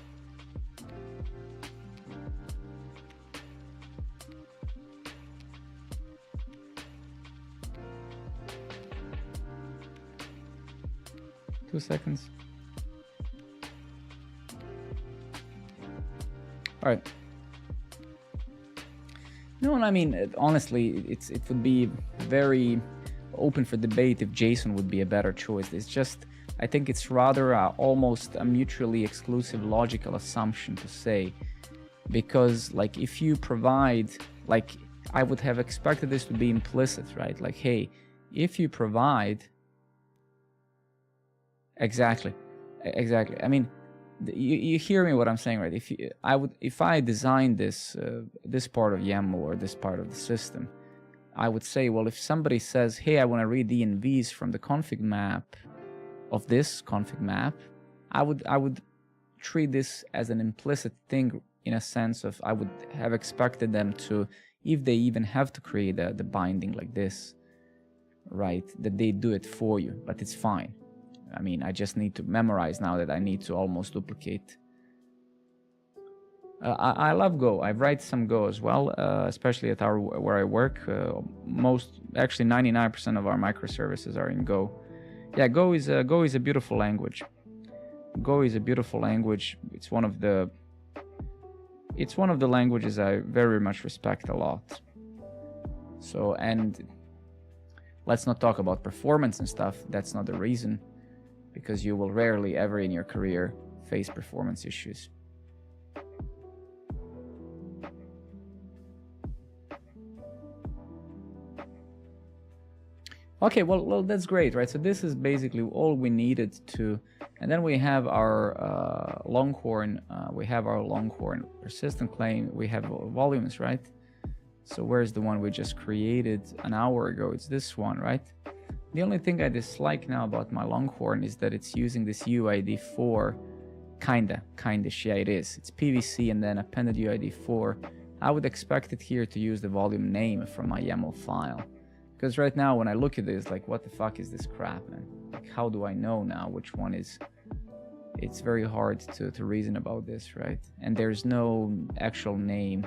Two seconds. All right. No, I mean, honestly, it would be very open for debate if JSON would be a better choice. It's just, I think it's rather almost a mutually exclusive logical assumption to say, because like if you provide, like I would have expected this to be implicit, right? Like, hey, if you provide, exactly. I mean, you hear me what I'm saying, right? If I designed this this part of YAML or this part of the system, I would say, well, if somebody says, hey, I want to read the envs from the config map of this config map, I would treat this as an implicit thing, in a sense of I would have expected them to, if they even have to create the binding like this, right, that they do it for you, but it's fine. I mean, I just need to memorize now that I need to almost duplicate. I love Go. I write some Go as well, especially at where I work. Actually 99% of our microservices are in Go. Yeah, Go is a beautiful language. Go is a beautiful language. It's one of the languages I very much respect a lot. So, and let's not talk about performance and stuff. That's not the reason, because you will rarely ever in your career face performance issues. Okay, well, that's great, right? So this is basically all we needed to, and then we have our Longhorn. We have our Longhorn persistent claim. We have volumes, right? So where's the one we just created an hour ago? It's this one, right? The only thing I dislike now about my Longhorn is that it's using this UID4, kinda-ish. Yeah, it is. It's PVC and then appended UID4. I would expect it here to use the volume name from my YAML file. Because right now when I look at this, like, what the fuck is this crap, man? Like, how do I know now which one is? It's very hard to reason about this, right? And there's no actual name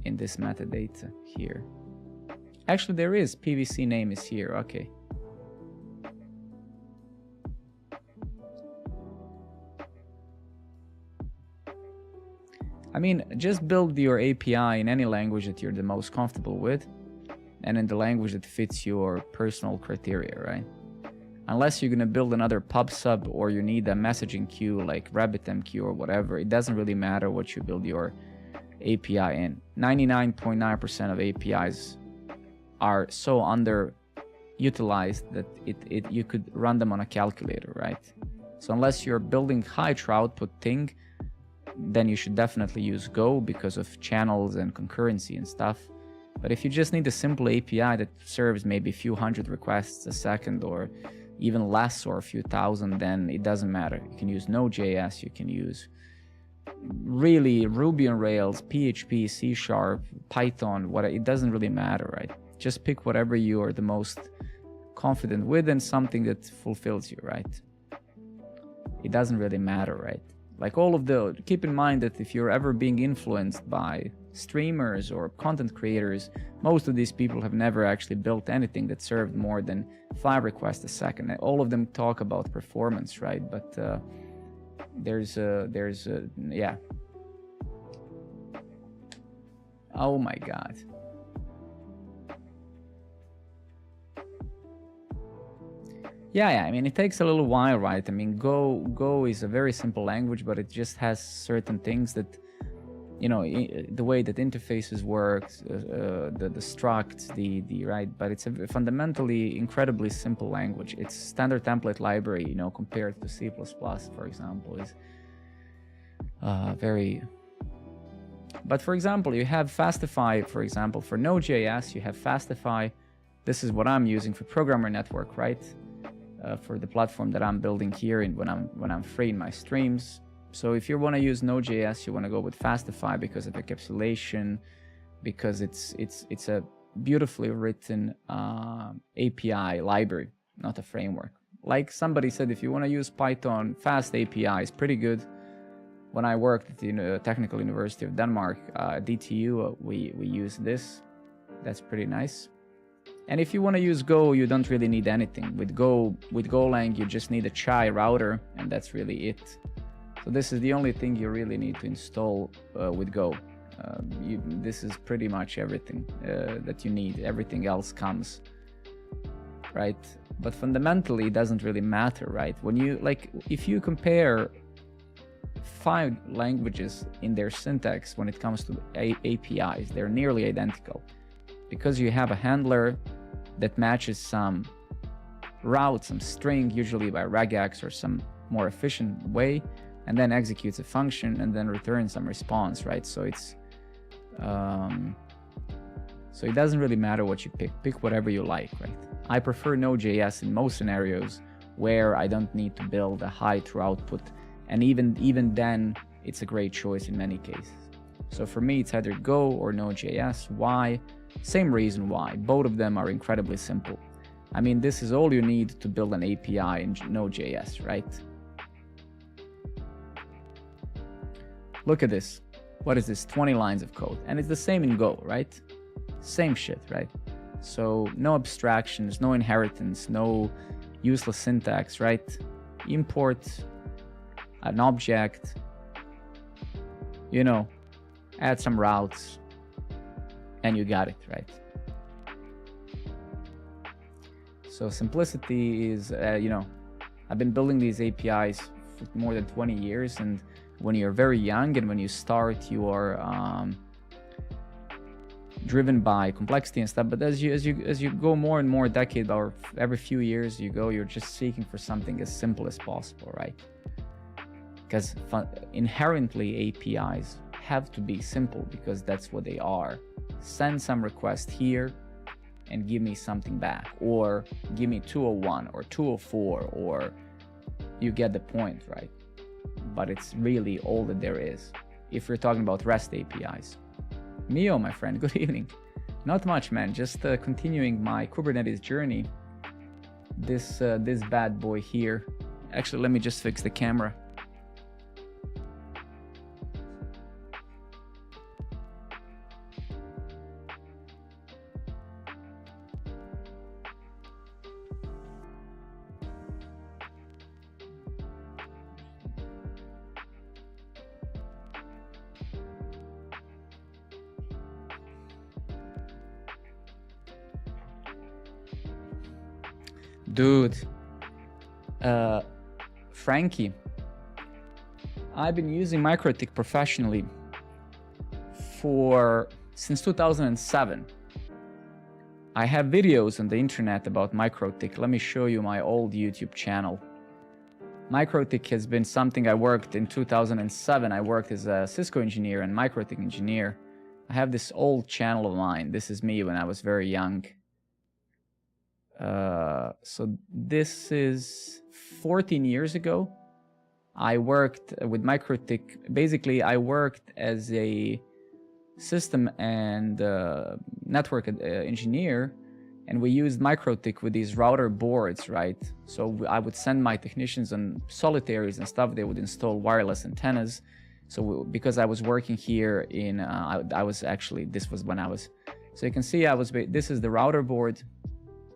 in this metadata here. Actually, there is. PVC name is here. Okay. I mean, just build your API in any language that you're the most comfortable with, and in the language that fits your personal criteria, right? Unless you're gonna build another pub sub or you need a messaging queue like RabbitMQ or whatever, it doesn't really matter what you build your API in. 99.9% of APIs are so underutilized that you could run them on a calculator, right? So unless you're building high output thing, then you should definitely use Go because of channels and concurrency and stuff. But if you just need a simple API that serves maybe a few hundred requests a second or even less or a few thousand, then it doesn't matter. You can use Node.js, you can use really Ruby on Rails, PHP, C#, Python, it doesn't really matter, right? Just pick whatever you are the most confident with and something that fulfills you, right? It doesn't really matter, right? Like keep in mind that if you're ever being influenced by streamers or content creators, most of these people have never actually built anything that served more than 5 requests a second. All of them talk about performance, right? But yeah. Oh my God. Yeah, I mean, it takes a little while, right? I mean, Go is a very simple language, but it just has certain things that, you know, the way that interfaces work, the structs, right? But it's a fundamentally incredibly simple language. Its standard template library, you know, compared to C++, for example, is very... But for example, you have Fastify, for example, for Node.js, you have Fastify. This is what I'm using for Programmer Network, right? for the platform that I'm building here and when I'm free in my streams. So if you want to use Node.js, you want to go with Fastify because of encapsulation, because it's a beautifully written API library, not a framework. Like somebody said, if you want to use Python, Fast API is pretty good. When I worked at the Technical University of Denmark, DTU, we used this. That's pretty nice. And if you want to use Go, you don't really need anything. With Golang, you just need a chai router, and that's really it. So this is the only thing you really need to install with Go. This is pretty much everything that you need. Everything else comes, right? But fundamentally, it doesn't really matter, right? When you if you compare 5 languages in their syntax when it comes to APIs, they're nearly identical, because you have a handler that matches some route, some string, usually by regex or some more efficient way, and then executes a function and then returns some response, right? So it's so it doesn't really matter what you pick whatever you like, right? I prefer Node.js in most scenarios where I don't need to build a high throughput, and even then it's a great choice in many cases. So for me, it's either Go or Node.js. Why? Same reason why. Both of them are incredibly simple. I mean, this is all you need to build an API in Node.js, right? Look at this. What is this? 20 lines of code. And it's the same in Go, right? Same shit, right? So no abstractions, no inheritance, no useless syntax, right? Import an object, add some routes, and you got it, right? So simplicity is, I've been building these APIs for more than 20 years, and when you're very young and when you start, you are driven by complexity and stuff. But as you go more and more decade or every few years you're just seeking for something as simple as possible, right? Because inherently APIs have to be simple because that's what they are. Send some request here and give me something back, or give me 201 or 204, or you get the point, right? But it's really all that there is if we're talking about REST APIs. Mio, my friend, good evening. Not much, man, just continuing my Kubernetes journey. This bad boy here. Actually, let me just fix the camera. Dude, Frankie, I've been using MikroTik professionally since 2007. I have videos on the internet about MikroTik. Let me show you my old YouTube channel. MikroTik has been something I worked in 2007. I worked as a Cisco engineer and MikroTik engineer. I have this old channel of mine. This is me when I was very young. So this is 14 years ago. I worked with MikroTik. Basically, I worked as a system and network engineer, and we used MikroTik with these router boards, right? So I would send my technicians on solitaries and stuff. They would install wireless antennas. So because I was working here in, this was when I was, so you can see this is the router board.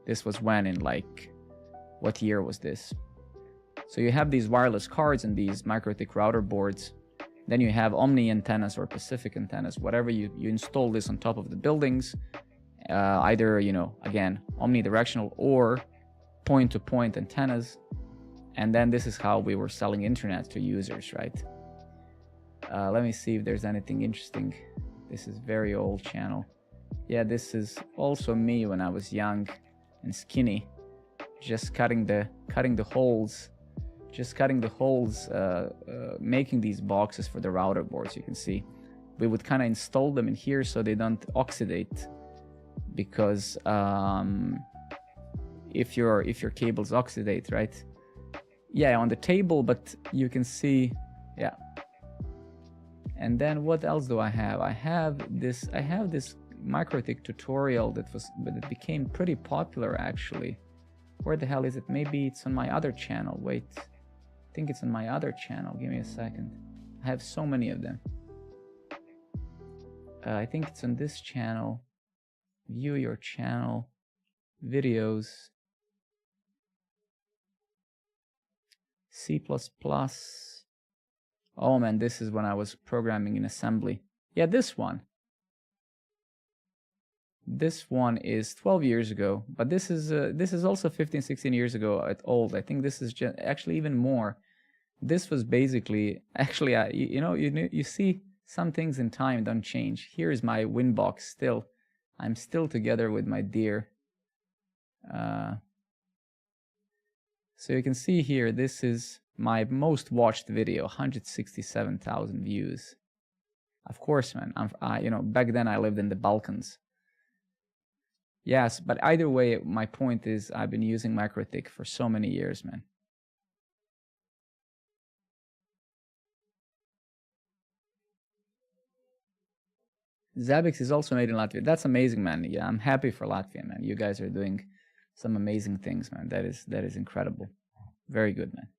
This was when in what year was this? So you have these wireless cards and these MikroTik router boards. Then you have Omni antennas or Pacific antennas, whatever you install this on top of the buildings. Either, again, omnidirectional or point-to-point antennas. And then this is how we were selling internet to users, right? Let me see if there's anything interesting. This is very old channel. Yeah, this is also me when I was young and skinny, just cutting the holes, making these boxes for the router boards. You can see we would kind of install them in here so they don't oxidate, because if your cables oxidate, right? Yeah, on the table, but you can see, yeah. And then what else do I have? I have this MikroTik tutorial that became pretty popular actually. Where the hell is it? Maybe it's on my other channel. Wait, I think it's on my other channel. Give me a second. I have so many of them. I think it's on this channel. View your channel, videos, C++. Oh man, this is when I was programming in assembly. Yeah, this one. This one is 12 years ago, but this is also 15, 16 years ago at old. I think this is actually even more. This was basically, actually, you see some things in time don't change. Here is my Winbox still. I'm still together with my dear. So you can see here, this is my most watched video, 167,000 views. Of course, man, back then I lived in the Balkans. Yes, but either way, my point is I've been using MikroTik for so many years, man. Zabbix is also made in Latvia. That's amazing, man. Yeah, I'm happy for Latvia, man. You guys are doing some amazing things, man. That is incredible. Very good, man.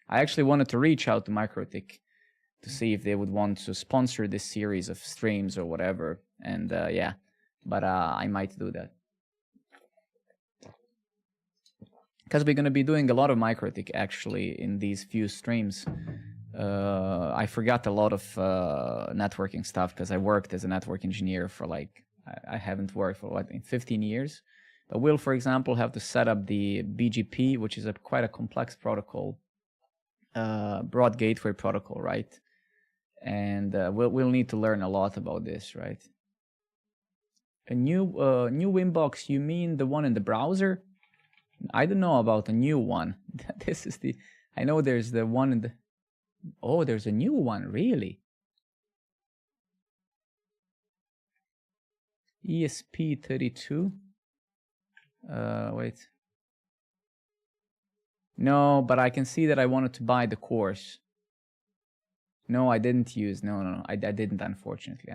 I actually wanted to reach out to MikroTik to see if they would want to sponsor this series of streams or whatever. And yeah, but I might do that. Because we're going to be doing a lot of MikroTik actually in these few streams. I forgot a lot of networking stuff because I worked as a network engineer for I haven't worked for 15 years. But we'll, for example, have to set up the BGP, which is quite a complex protocol, broad gateway protocol, right? And we'll need to learn a lot about this, right? A new Winbox, you mean the one in the browser? I don't know about a new one. This is I know there's the one in the... Oh, there's a new one, really? ESP32? Wait. No, but I can see that I wanted to buy the course. No, I didn't use... No, I didn't, unfortunately.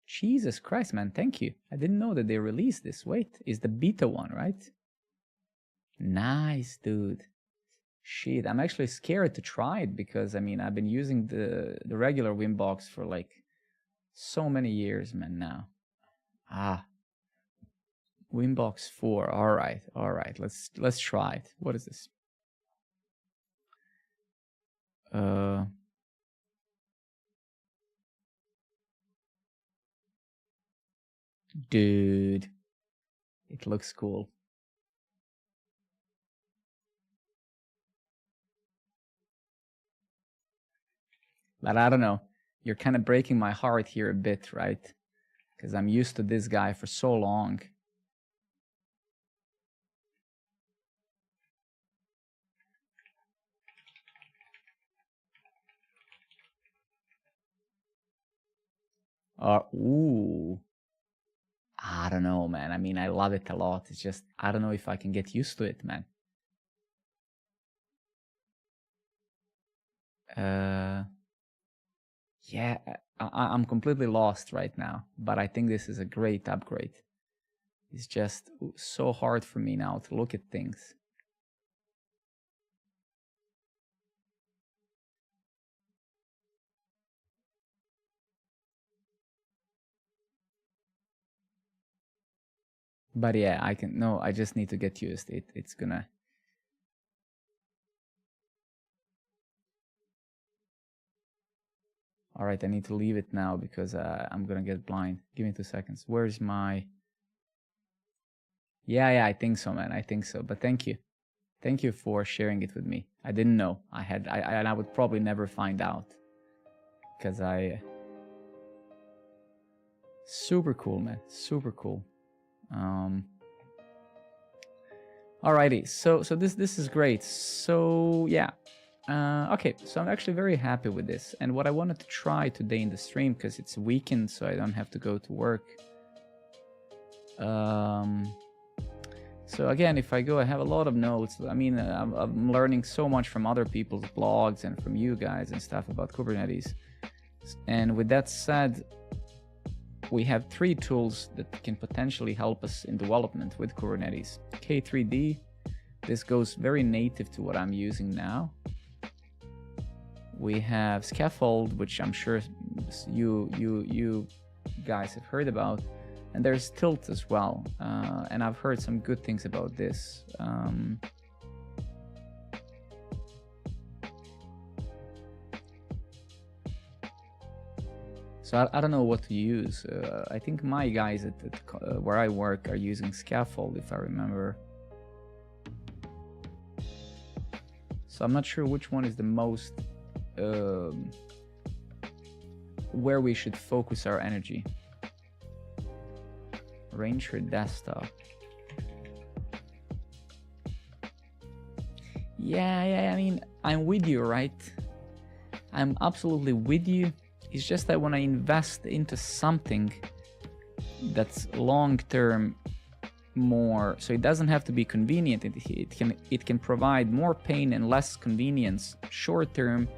Jesus Christ, man, thank you. I didn't know that they released this. Wait, is the beta one, right? Nice, dude. Shit, I'm actually scared to try it because, I mean, I've been using the regular Winbox for so many years, man, now. Winbox 4, all right, let's try it. What is this? Dude, it looks cool. But I don't know, you're kind of breaking my heart here a bit, right? Because I'm used to this guy for so long. Ooh. I don't know, man. I mean, I love it a lot. It's just, I don't know if I can get used to it, man. Yeah, I'm completely lost right now, but I think this is a great upgrade. It's just so hard for me now to look at things. But yeah, I just need to get used. It's gonna... All right, I need to leave it now because I'm gonna get blind. Give me 2 seconds. Where's my... Yeah, I think so, man. I think so. But thank you. Thank you for sharing it with me. I didn't know. I would probably never find out. Because super cool, man. Super cool. Alrighty, so this is great. So yeah, okay. So I'm actually very happy with this. And what I wanted to try today in the stream, because it's a weekend, so I don't have to go to work. So again, if I go, I have a lot of notes. I mean, I'm learning so much from other people's blogs and from you guys and stuff about Kubernetes. And with that said, we have 3 tools that can potentially help us in development with Kubernetes. K3D, this goes very native to what I'm using now. We have Scaffold, which I'm sure you guys have heard about. And there's Tilt as well, and I've heard some good things about this. So I don't know what to use. I think my guys at where I work are using Scaffold, if I remember. So I'm not sure which one is the most, where we should focus our energy. Ranger desktop. Yeah, I mean, I'm with you, right? I'm absolutely with you. It's just that when I invest into something that's long-term more, so it doesn't have to be convenient. It can provide more pain and less convenience short-term,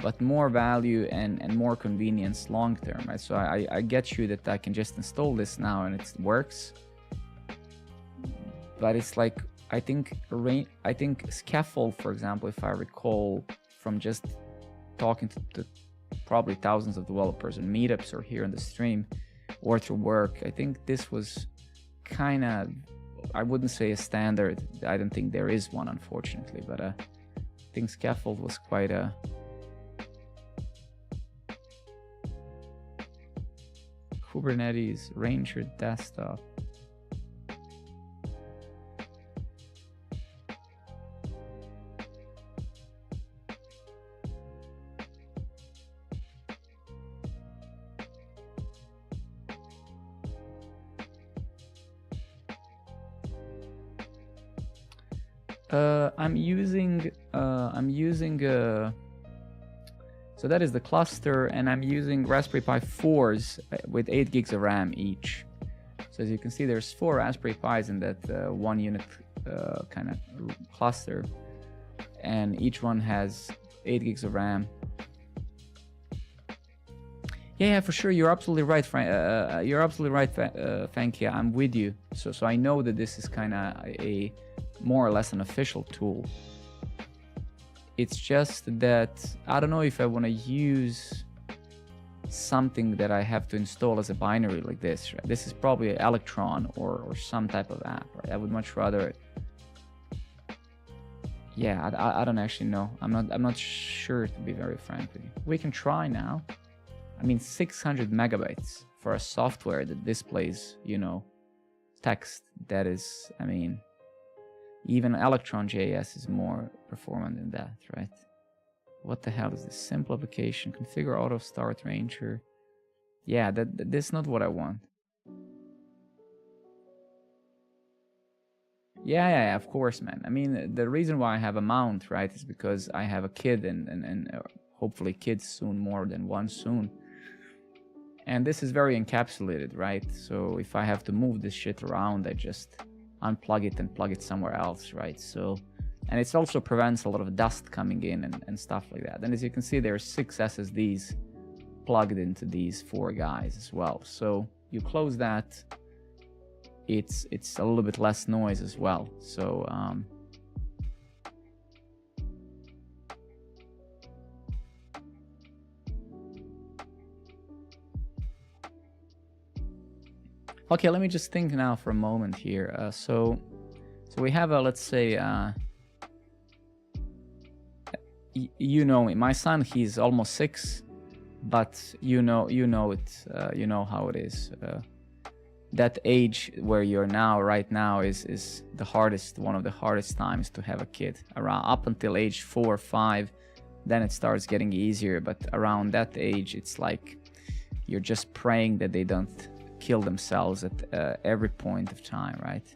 but more value and more convenience long term, right? So I get you that I can just install this now and it works. But it's like, I think Scaffold, for example, if I recall from just talking to probably thousands of developers in meetups or here in the stream or through work, I think this was kind of, I wouldn't say a standard. I don't think there is one, unfortunately, but I think Scaffold was quite a, Kubernetes Ranger desktop. I'm using so that is the cluster, and I'm using Raspberry Pi 4s with 8 gigs of RAM each. So as you can see, there's 4 Raspberry Pis in that 1 unit kind of cluster, and each one has 8 gigs of RAM. Yeah, for sure. You're absolutely right, you're absolutely right, Fankia. I'm with you. So I know that this is kind of a more or less an official tool. It's just that I don't know if I want to use something that I have to install as a binary like this. Right? This is probably an Electron or some type of app. Right? I would much rather. Yeah, I don't actually know. I'm not sure, to be very frank with you. We can try now. I mean, 600 megabytes for a software that displays, you know, text. That is, I mean, even Electron.js is more performant than that, right? What the hell is this? Simple application, configure auto start Ranger. Yeah, that's not what I want. Yeah, of course, man. I mean, the reason why I have a mount, right, is because I have a kid and hopefully kids soon, more than one soon. And this is very encapsulated, right? So if I have to move this shit around, I just unplug it and plug it somewhere else, right? So, and it also prevents a lot of dust coming in and stuff like that. And as you can see, there are 6 SSDs plugged into these 4 guys as well. So you close that, it's a little bit less noise as well. So okay, let me just think now for a moment here. So we have a, let's say, you know me, my son, he's almost 6, but you know it, you know how it is. That age where you're now, right now, is the hardest, one of the hardest times to have a kid. Around up until age 4 or 5, then it starts getting easier. But around that age, it's like you're just praying that they don't kill themselves at every point of time, right?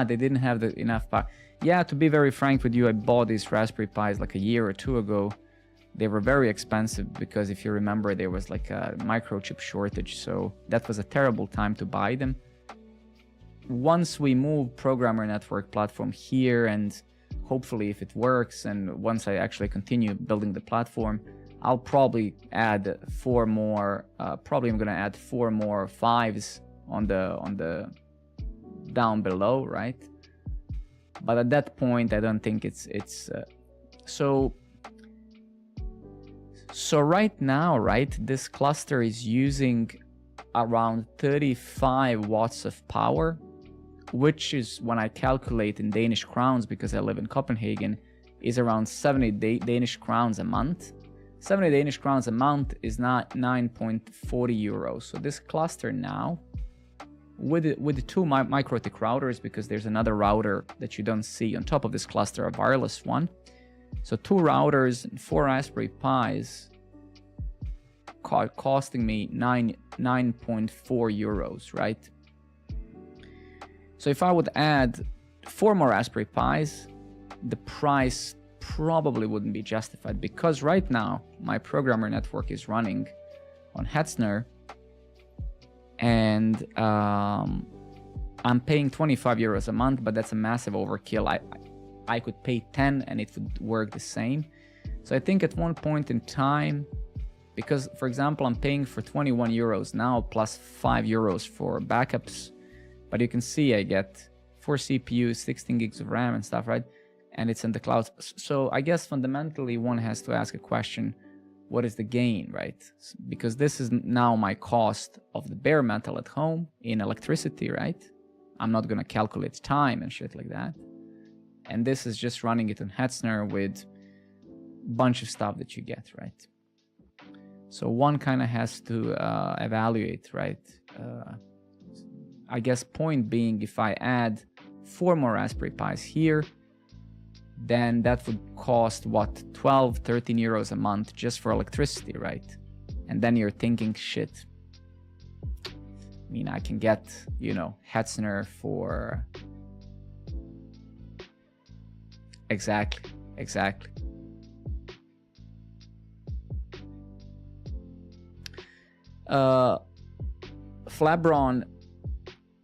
They didn't have enough power. Yeah, to be very frank with you, I bought these Raspberry Pis like a year or 2 ago, They were very expensive because if you remember, there was like a microchip shortage. So that was a terrible time to buy them. Once we move Programmer Network platform here, and hopefully if it works, and once I actually continue building the platform, I'll probably add 4 more, probably I'm gonna add 4 more 5s on the down below, right? But at that point, I don't think it's so right now, right, this cluster is using around 35 watts of power, which is, when I calculate in Danish crowns, because I live in Copenhagen, is around 70 Danish crowns a month. 70 Danish crowns a month is not 9.40 euros. So this cluster now, with the 2 MikroTik routers, because there's another router that you don't see on top of this cluster, a wireless one. So 2 routers and 4 Raspberry Pis costing me 9.4 euros, right? So if I would add 4 more Raspberry Pis, the price probably wouldn't be justified, because right now my Programmer Network is running on Hetzner, and I'm paying 25 euros a month, but that's a massive overkill. I could pay 10 and it would work the same. So I think at one point in time, because for example, I'm paying for 21 euros now plus 5 euros for backups, but you can see I get 4 CPUs, 16 gigs of RAM and stuff, right? And it's in the cloud. So I guess fundamentally one has to ask a question, what is the gain, right? Because this is now my cost of the bare metal at home in electricity, right? I'm not gonna calculate time and shit like that. And this is just running it on Hetzner with a bunch of stuff that you get, right? So one kind of has to evaluate, right? I guess point being, if I add 4 more Raspberry Pis here, then that would cost what, 12, 13 euros a month just for electricity, right? And then you're thinking, shit, I mean, I can get, you know, Hetzner for exactly. Flabron,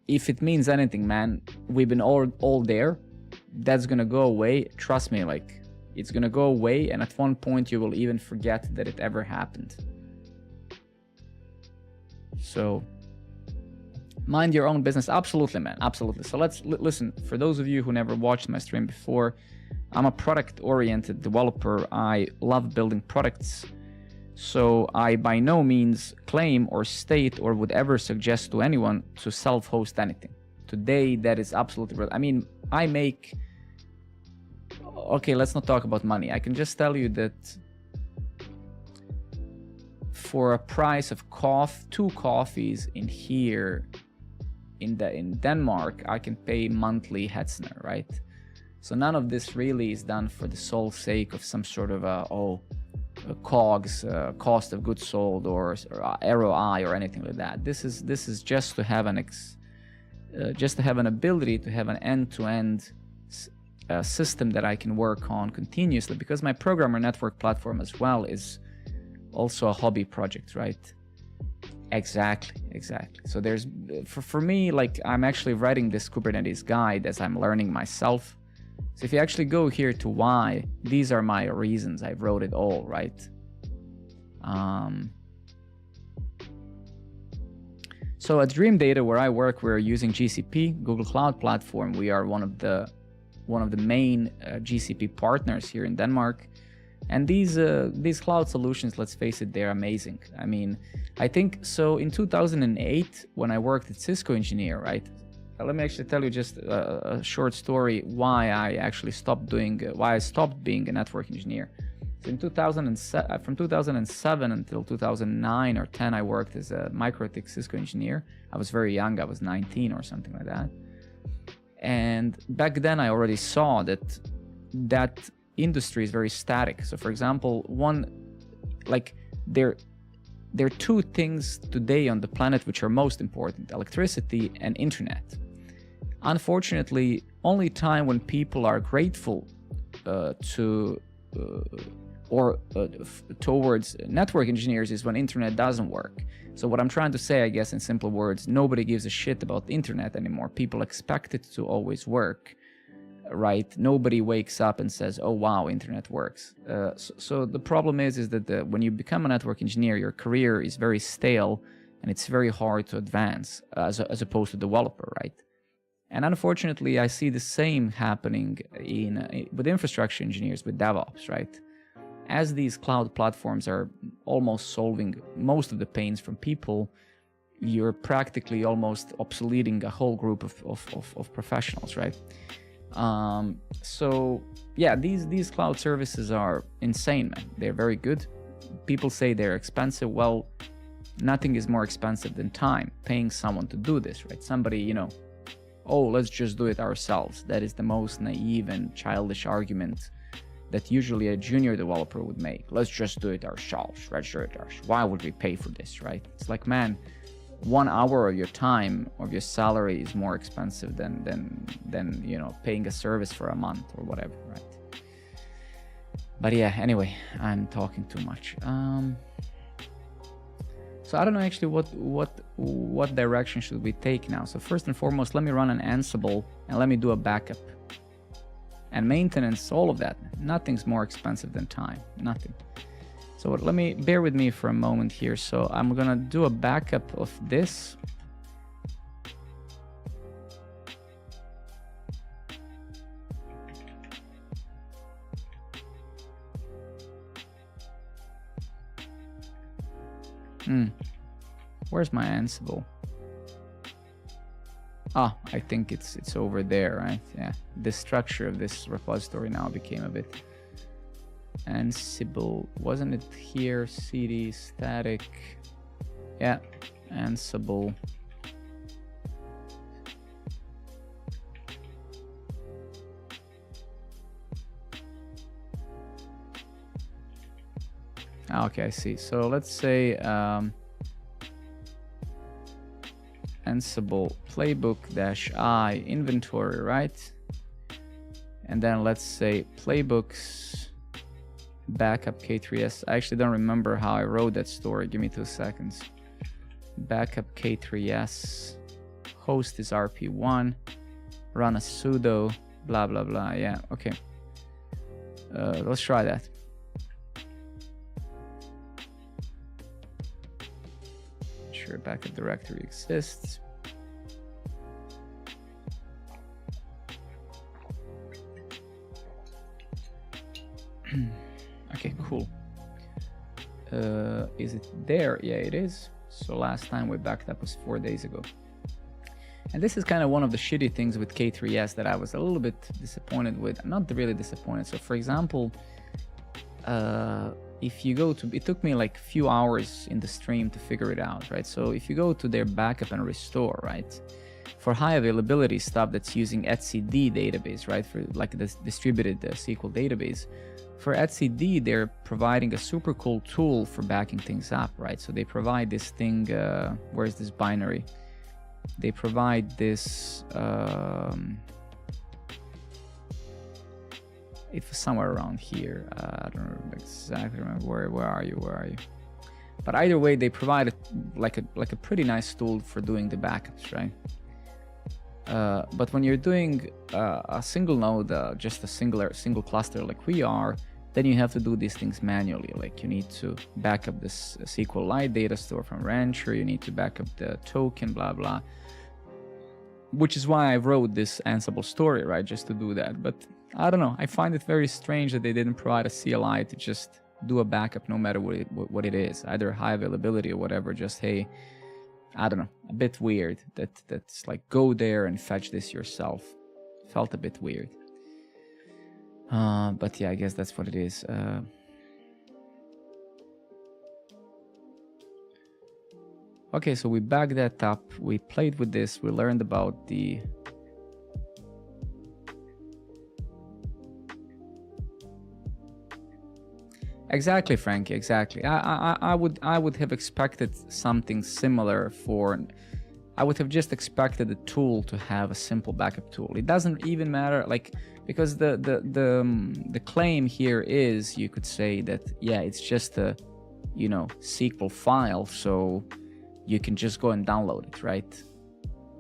if it means anything, man, we've been all there. That's gonna go away. Trust me, like, it's gonna go away, and at one point you will even forget that it ever happened. So mind your own business. Absolutely, man, absolutely. So let's listen, for those of you who never watched my stream before, I'm a product-oriented developer. I love building products. So I by no means claim or state or would ever suggest to anyone to self-host anything. Today, that is absolutely real. I mean, I make... Okay, let's not talk about money. I can just tell you that for a price of 2 coffees in here, in Denmark, I can pay monthly Hetzner, right? So none of this really is done for the sole sake of some sort of COGS, cost of goods sold, or ROI or anything like that. This is just to have an ability to have an end-to-end system that I can work on continuously, because my Programmer Network platform as well is also a hobby project, right? Exactly. So there's, for me, like, I'm actually writing this Kubernetes guide as I'm learning myself. So if you actually go here to why, these are my reasons. I wrote it all, right? So at Dream Data, where I work, we're using GCP, Google Cloud Platform. We are one of the main GCP partners here in Denmark. And these cloud solutions, let's face it, they're amazing. I mean, I think so. In 2008, when I worked at Cisco Engineer, right? Let me actually tell you just a short story why I actually stopped being a network engineer. So in 2007, from 2007 until 2009 or 10, I worked as a MikroTik Cisco engineer. I was very young. I was 19 or something like that. And back then, I already saw that industry is very static. So, for example, there are 2 things today on the planet which are most important: electricity and internet. Unfortunately, only time when people are grateful or towards network engineers is when internet doesn't work. So what I'm trying to say, I guess in simple words, nobody gives a shit about the internet anymore. People expect it to always work, right? Nobody wakes up and says, oh wow, internet works. So the problem is that when you become a network engineer, your career is very stale and it's very hard to advance as opposed to developer, right? And unfortunately, I see the same happening with infrastructure engineers, with DevOps, right? As these cloud platforms are almost solving most of the pains from people, you're practically almost obsoleting a whole group of professionals, right? So yeah, these cloud services are insane, man. They're very good. People say they're expensive. Well, nothing is more expensive than time, paying someone to do this, right? Somebody, oh, let's just do it ourselves. That is the most naive and childish argument that usually a junior developer would make. Let's just do it ourselves. Why would we pay for this, right? It's like, man, 1 hour of your time, of your salary is more expensive than paying a service for a month or whatever, right? But yeah, anyway, I'm talking too much. So I don't know actually what direction should we take now. So first and foremost, let me run an Ansible and let me do a backup. And maintenance, all of that. Nothing's more expensive than time. Nothing. So bear with me for a moment here. So I'm gonna do a backup of this. Where's my Ansible? Ah, I think it's over there, right? Yeah, the structure of this repository now became a bit Ansible. Wasn't it here? cd static. Yeah, Ansible. Okay, I see. So let's say Ansible playbook-i inventory, right? And then let's say playbooks backup K3S. I actually don't remember how I wrote that story. Give me 2 seconds. Backup K3S. Host is RP1. Run a sudo. Blah, blah, blah. Yeah, okay. Let's try that. Sure, backup directory exists. Okay, cool. Is it there? Yeah, it is. So last time we backed up was 4 days ago. And this is kind of one of the shitty things with K3S that I was a little bit disappointed with. Not really disappointed. So for example, if you go to, it took me like a few hours in the stream to figure it out, right? So if you go to their backup and restore, right? For high availability stuff that's using etcd database, right? For like this distributed SQL database, for etcd, they're providing a super cool tool for backing things up, right? So they provide this thing, where's this binary? They provide this, it was somewhere around here. I don't exactly remember where are you? But either way, they provide like a pretty nice tool for doing the backups, right? But when you're doing a single node, just a single cluster like we are, then you have to do these things manually. Like you need to back up this SQLite data store from Rancher, you need to back up the token, blah, blah. Which is why I wrote this Ansible story, right? Just to do that. But I don't know, I find it very strange that they didn't provide a CLI to just do a backup no matter what it is, either high availability or whatever. Just, hey, I don't know, a bit weird that's like, go there and fetch this yourself. Felt a bit weird. But yeah, I guess that's what it is. Okay, so we backed that up. We played with this. We learned about the... Exactly, Frankie, exactly. I would have expected something similar for I would have just expected the tool to have a simple backup tool. It doesn't even matter, like, because the claim here is, you could say that, yeah, it's just a, you know, SQL file, so you can just go and download it, right?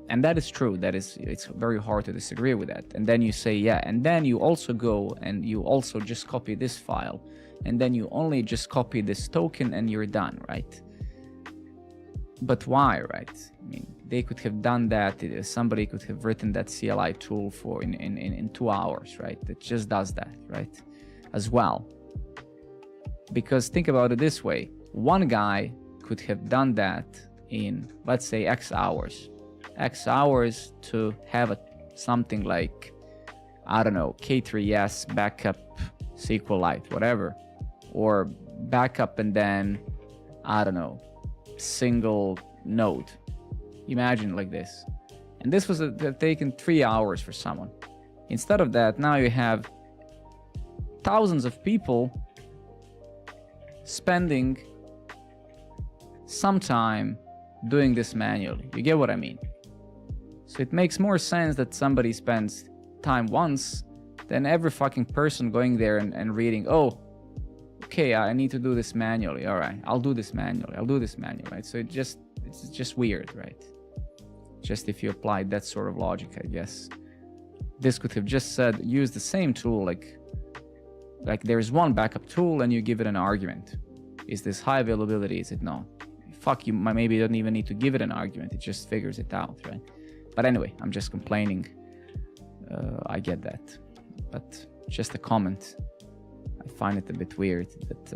And that is true. That is, it's very hard to disagree with that. And then you say, yeah, and then you also go and you also just copy this file, and then you only just copy this token and you're done, right? But why, right? I mean, they could have done that. Somebody could have written that CLI tool for in 2 hours, right? That just does that, right? As well. Because think about it this way. One guy could have done that in, let's say, X hours to have something like, I don't know, K3S backup SQLite, whatever, or backup and then, I don't know, single node. Imagine like this. And this was taken 3 hours for someone. Instead of that, now you have thousands of people spending some time doing this manually. You get what I mean? So it makes more sense that somebody spends time once than every fucking person going there and reading, oh, okay, I need to do this manually. All right, I'll do this manually. Right? So it's just weird, right? Just if you applied that sort of logic, I guess. This could have just said, use the same tool, like there's one backup tool and you give it an argument. Is this high availability? Is it not? Fuck, you maybe don't even need to give it an argument. It just figures it out, right? But anyway, I'm just complaining. I get that. But just a comment. I find it a bit weird, but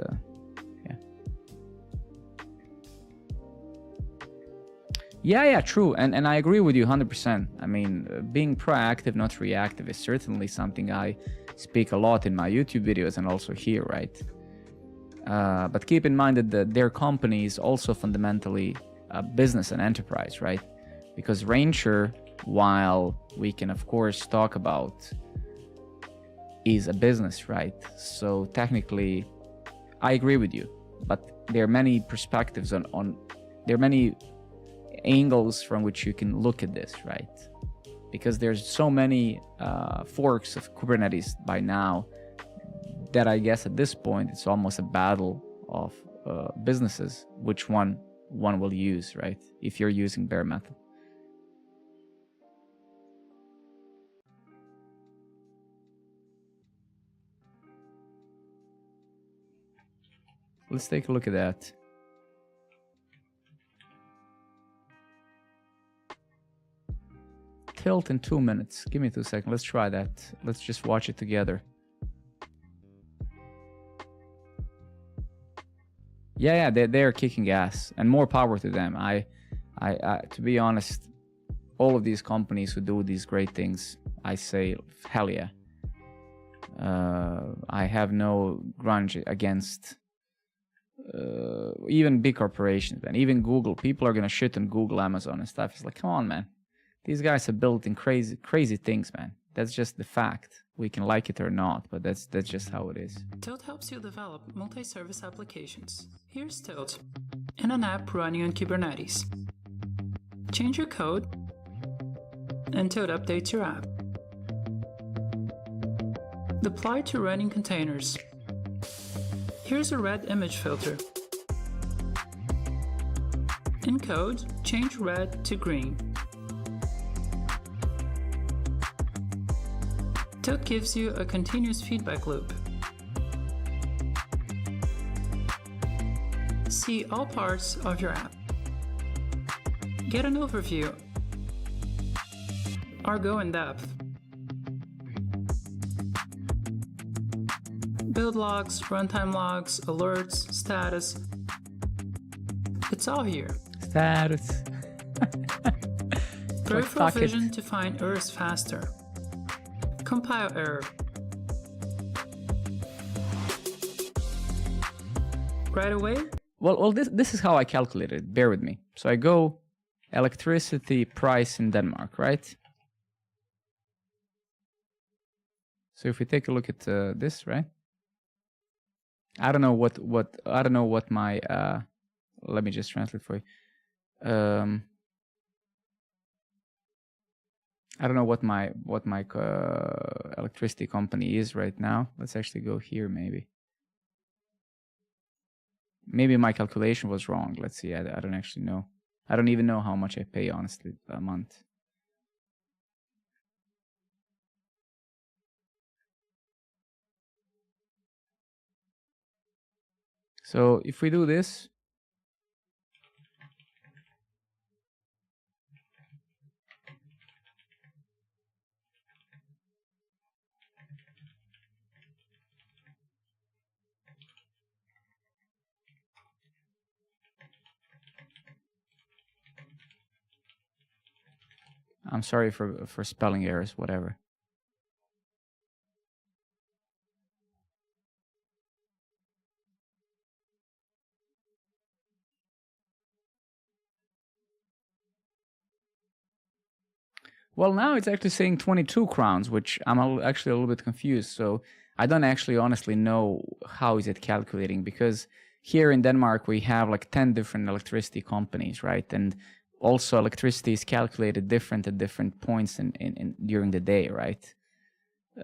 yeah. Yeah, true. And I agree with you 100%. I mean, being proactive, not reactive, is certainly something I speak a lot in my YouTube videos and also here, right? But keep in mind that their company is also fundamentally a business and enterprise, right? Because Rancher, while we can of course talk about, is a business, right? So technically, I agree with you, but there are many perspectives on there are many angles from which you can look at this, right? Because there's so many forks of Kubernetes by now that I guess at this point it's almost a battle of businesses, which one will use, right? If you're using bare metal. Let's take a look at that. Tilt in 2 minutes. Give me 2 seconds. Let's try that. Let's just watch it together. Yeah, they're kicking ass, and more power to them. I to be honest, all of these companies who do these great things, I say, hell yeah. I have no grudge against even big corporations, and even Google. People are gonna shit on Google, Amazon, and stuff. It's like, come on, man. These guys are building crazy things, man. That's just the fact. We can like it or not, but that's just how it is. Tilt helps you develop multi-service applications. Here's Tilt, in an app running on Kubernetes. Change your code, and Tilt updates your app. Deploy to running containers. Here's a red image filter. In code, change red to green. Tilt gives you a continuous feedback loop. See all parts of your app. Get an overview or go in depth. Build logs, runtime logs, alerts, status. It's all here. Status. Peripheral vision to find errors faster. Compile error. Right away? Well, this is how I calculate it. Bear with me. So I go electricity price in Denmark, right? So if we take a look at this, right? I don't know what my let me just translate for you. I don't know what my electricity company is right now. Let's actually go here maybe. Maybe my calculation was wrong. Let's see. I don't actually know. I don't even know how much I pay, honestly, a month. So if we do this, I'm sorry for spelling errors, whatever. Well, now it's actually saying 22 crowns, which I'm actually a little bit confused. So I don't actually honestly know how is it calculating, because here in Denmark we have like 10 different electricity companies, right? And also electricity is calculated different at different points in during the day, right?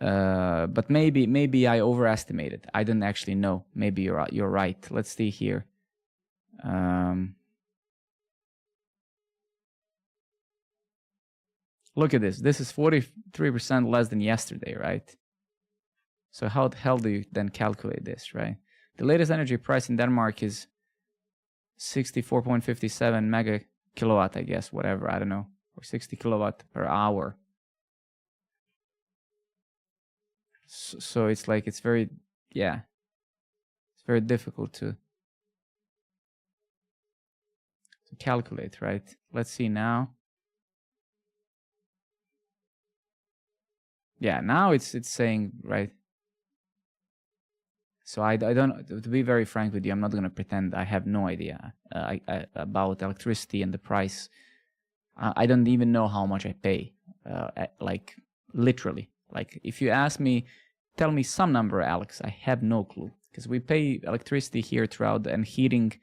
But maybe I overestimated. I don't actually know. Maybe you're right. Let's see here. Look at this. This is 43% less than yesterday, right? So how the hell do you then calculate this, right? The latest energy price in Denmark is 64.57 mega kilowatt, I guess, whatever, I don't know, or 60 kilowatt per hour. So it's like, it's very, yeah, it's very difficult to calculate, right? Let's see now. Yeah, now it's saying, right? So I don't, to be very frank with you, I'm not going to pretend I have no idea about electricity and the price. I don't even know how much I pay, like literally. Like if you ask me, tell me some number, Alex, I have no clue, because we pay electricity here throughout, and heating,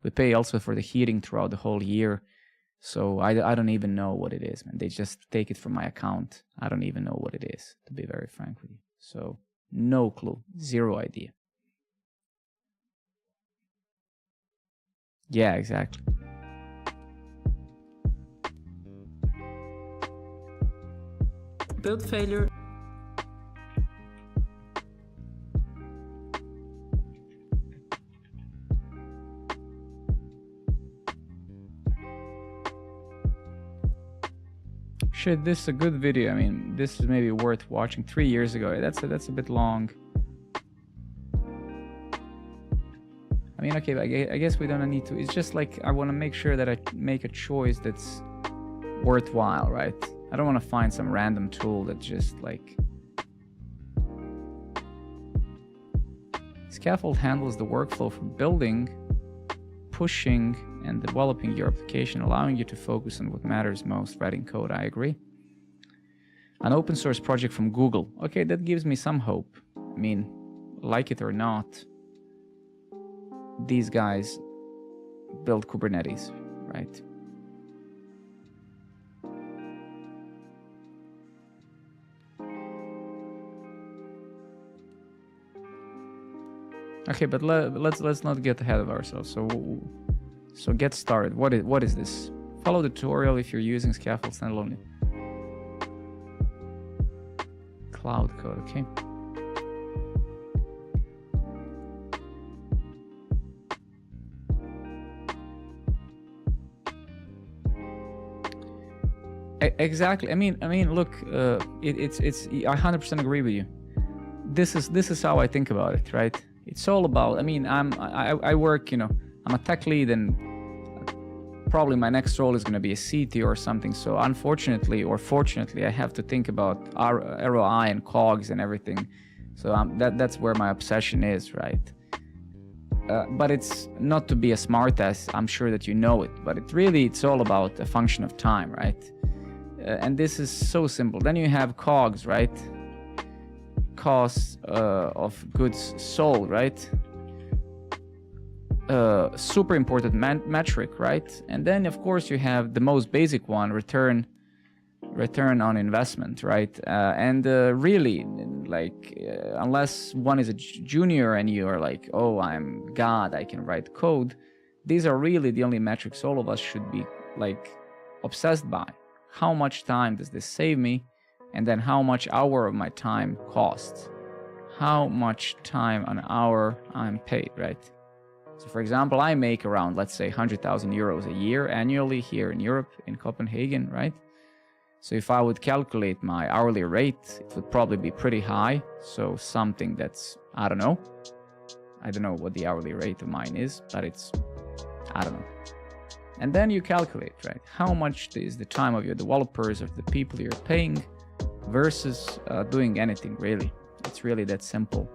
we pay also for the heating throughout the whole year. So I don't even know what it is, man. They just take it from my account. I don't even know what it is, to be very frank with you. So no clue, zero idea. Yeah, exactly. Build failure. Shit, this is a good video. I mean, this is maybe worth watching 3 years ago. That's a bit long. I mean, okay, I guess we don't need to. It's just like I want to make sure that I make a choice that's worthwhile, right? I don't want to find some random tool that just like... Scaffold handles the workflow from building, pushing, and developing your application, allowing you to focus on what matters most, writing code. I agree. An open source project from Google. Okay, that gives me some hope. I mean, like it or not, these guys build Kubernetes, right? Okay, but let's not get ahead of ourselves. So get started. What is this? Follow the tutorial if you're using Scaffold standalone. Cloud code, okay. Exactly. I mean, look, it's I 100% agree with you. This is how I think about it, right? It's all about, I mean, I work, you know, I'm a tech lead, and probably my next role is going to be a CT or something. So unfortunately or fortunately, I have to think about ROI and COGS and everything. So that's where my obsession is, right? But it's not to be a smartass. I'm sure that you know it, but it's all about a function of time, right? And this is so simple. Then you have COGS, right? Cost of goods sold, right? Super important metric, right? And then of course you have the most basic one, return return on investment, right? And really, like, unless one is a junior and you are like, oh, I'm God, I can write code, these are really the only metrics all of us should be like obsessed by. How much time does this save me? And then how much hour of my time costs? How much time an hour I'm paid, right? So for example, I make around, let's say, 100,000 euros a year annually here in Europe, in Copenhagen, right? So if I would calculate my hourly rate, it would probably be pretty high. So something that's, I don't know what the hourly rate of mine is, but it's, I don't know. And then you calculate, right? How much is the time of your developers, of the people you're paying, versus doing anything, really. It's really that simple.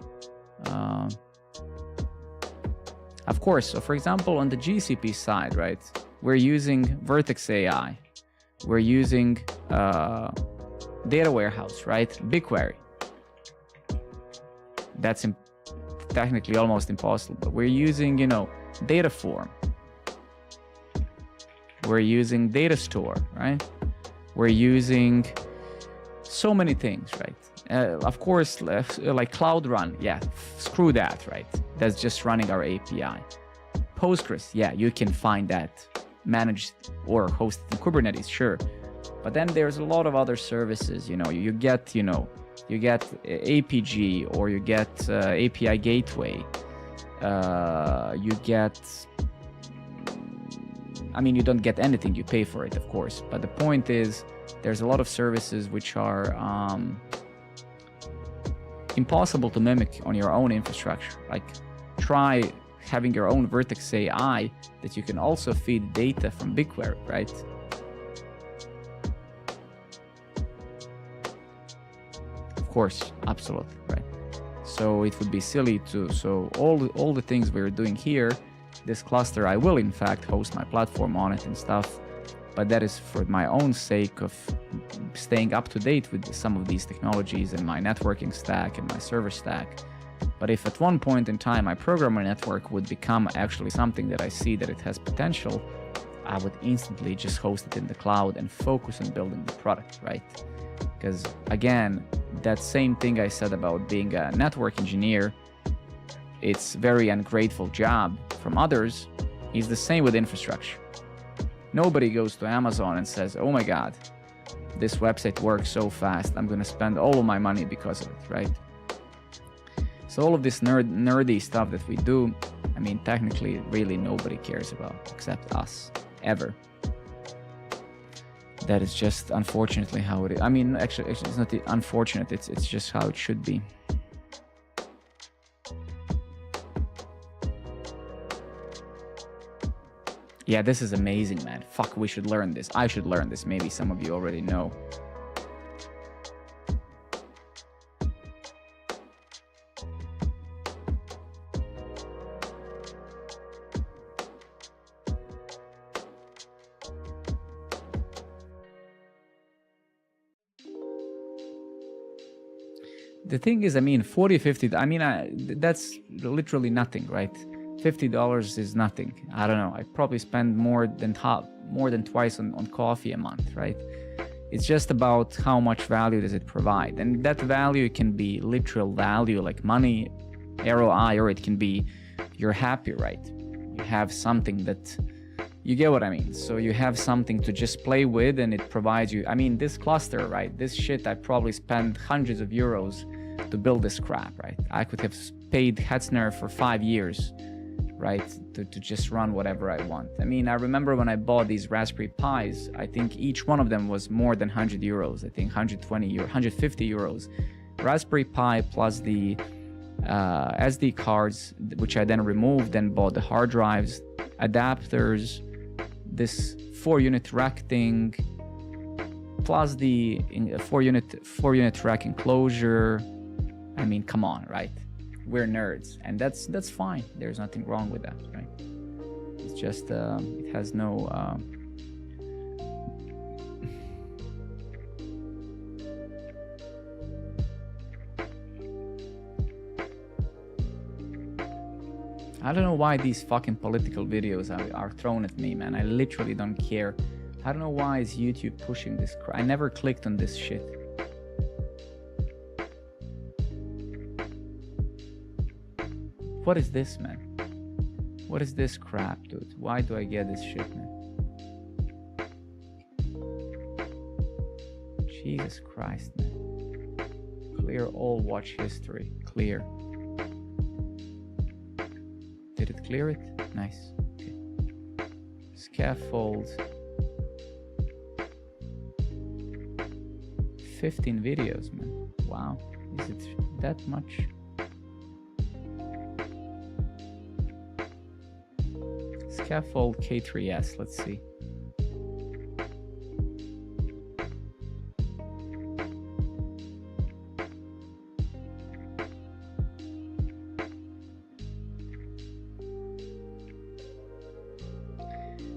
Of course, so for example, on the GCP side, right, we're using Vertex AI. We're using data warehouse, right? BigQuery. That's technically almost impossible, but we're using, you know, Dataform. We're using Data Store, right? We're using so many things, right? Of course, like Cloud Run, yeah, screw that, right? That's just running our API. Postgres, yeah, you can find that managed or hosted in Kubernetes, sure. But then there's a lot of other services, you know, you get APG, or you get API Gateway, you get, I mean, you don't get anything, you pay for it, of course. But the point is, there's a lot of services which are impossible to mimic on your own infrastructure. Like, try having your own Vertex AI that you can also feed data from BigQuery, right? Of course, absolutely, right? So it would be silly to, so all the things we're doing here, this cluster, I will in fact host my platform on it and stuff, but that is for my own sake of staying up to date with some of these technologies and my networking stack and my server stack. But if at one point in time my programmer network would become actually something that I see that it has potential, I would instantly just host it in the cloud and focus on building the product, right? Because again, that same thing I said about being a network engineer, it's very ungrateful job from others, is the same with infrastructure. Nobody goes to Amazon and says, oh my God, this website works so fast, I'm gonna spend all of my money because of it, right? So all of this nerdy stuff that we do, I mean, technically, really nobody cares about except us, ever. That is just unfortunately how it is. I mean, actually it's not unfortunate, it's just how it should be. Yeah, this is amazing, man. Fuck, we should learn this. I should learn this. Maybe some of you already know. The thing is, I mean, 40, 50, I mean, that's literally nothing, right? $50 is nothing. I don't know. I probably spend more than twice on coffee a month, right? It's just about how much value does it provide. And that value can be literal value, like money, ROI, or it can be you're happy, right? You have something that, you get what I mean? So you have something to just play with and it provides you, I mean, this cluster, right? This shit, I probably spent hundreds of euros to build this crap, right? I could have paid Hetzner for 5 years, right, to just run whatever I want. I mean, I remember when I bought these Raspberry Pis, I think each one of them was more than 100 euros. I think 120 euros, 150 euros. Raspberry Pi plus the SD cards, which I then removed and bought the hard drives, adapters, this 4-unit rack thing, plus the 4-unit rack enclosure. I mean, come on, right? We're nerds, and that's fine. There's nothing wrong with that, right? It's just it has no I don't know why these fucking political videos are thrown at me, man. I literally don't care I don't know why is YouTube pushing this crap. I never clicked on this shit. What is this, man? What is this crap, dude? Why do I get this shit, man? Jesus Christ, man. Clear all watch history. Clear. Did it clear it? Nice. Okay. Scaffold. 15 videos, man. Wow. Is it that much? Scaffold K3S. Let's see.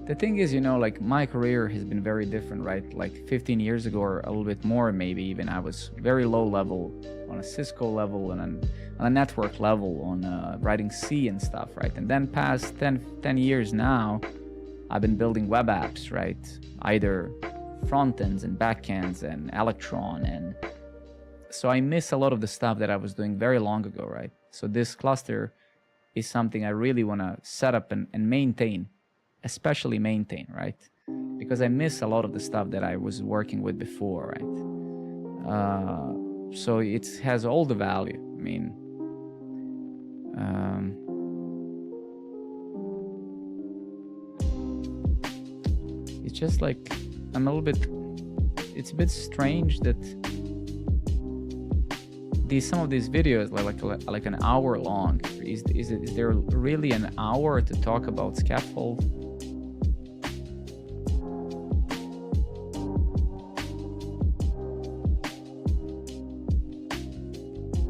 The thing is, you know, like my career has been very different, right? Like 15 years ago or a little bit more, maybe even, I was very low level on a Cisco level and on a network level on writing C and stuff, right? And then past 10 years now, I've been building web apps, right? Either front ends and back ends and Electron. And so I miss a lot of the stuff that I was doing very long ago, right? So this cluster is something I really want to set up and maintain. Especially maintain, right? Because I miss a lot of the stuff that I was working with before, right? So it has all the value. I mean, it's just like I'm a little bit. It's a bit strange that some of these videos are like an hour long. Is there really an hour to talk about scaffold?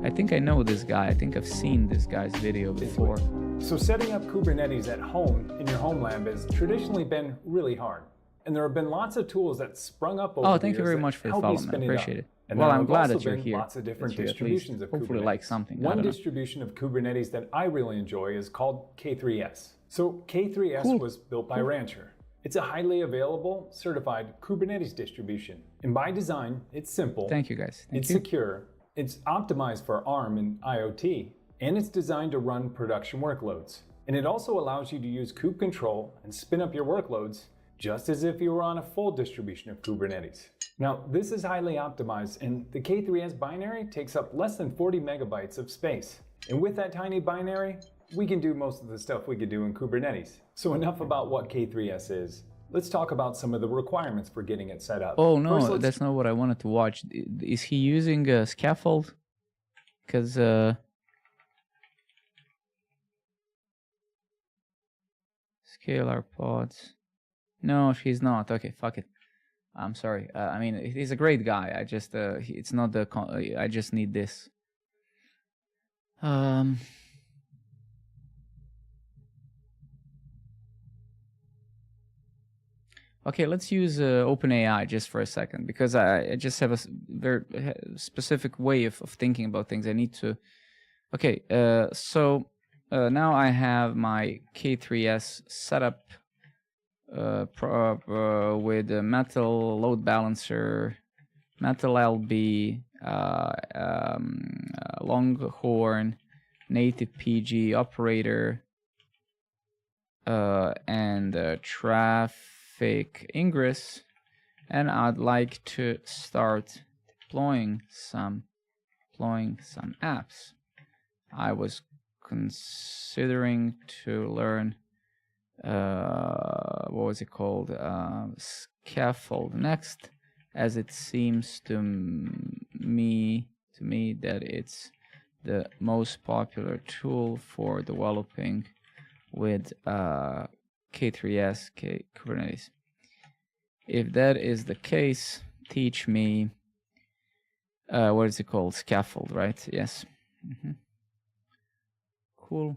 I think I know this guy. I think I've seen this guy's video before. So setting up Kubernetes at home in your home lab has traditionally been really hard. And there have been lots of tools that sprung up over the years. Oh, thank you very much for the follow, man. I appreciate it. And well, I'm glad that you're here. Lots of different distributions of hopefully Kubernetes. Like something. One distribution of Kubernetes that I really enjoy is called K3S. So K3S was built by Rancher. It's a highly available, certified Kubernetes distribution. And by design, it's simple. Thank you, guys. It's secure. It's optimized for ARM and IoT, and it's designed to run production workloads. And it also allows you to use kube control and spin up your workloads just as if you were on a full distribution of Kubernetes. Now, this is highly optimized, and the K3S binary takes up less than 40 megabytes of space. And with that tiny binary, we can do most of the stuff we could do in Kubernetes. So enough about what K3S is. Let's talk about some of the requirements for getting it set up. Oh, no, first, that's not what I wanted to watch. Is he using a scaffold? Because... Scalar pods. No, she's not. Okay, fuck it. I'm sorry. I mean, he's a great guy. I just, it's not the... I just need this. Okay, let's use OpenAI just for a second, because I just have a very specific way of thinking about things. I need to... Okay, so now I have my K3S setup with a Metal load balancer, MetalLB, Longhorn, NativePG operator, and Traefik ingress, and I'd like to start deploying some apps. I was considering to learn what was it called, scaffold next, as it seems to me that it's the most popular tool for developing with K3S Kubernetes. If that is the case, teach me what is it called, scaffold, right? Yes. Cool.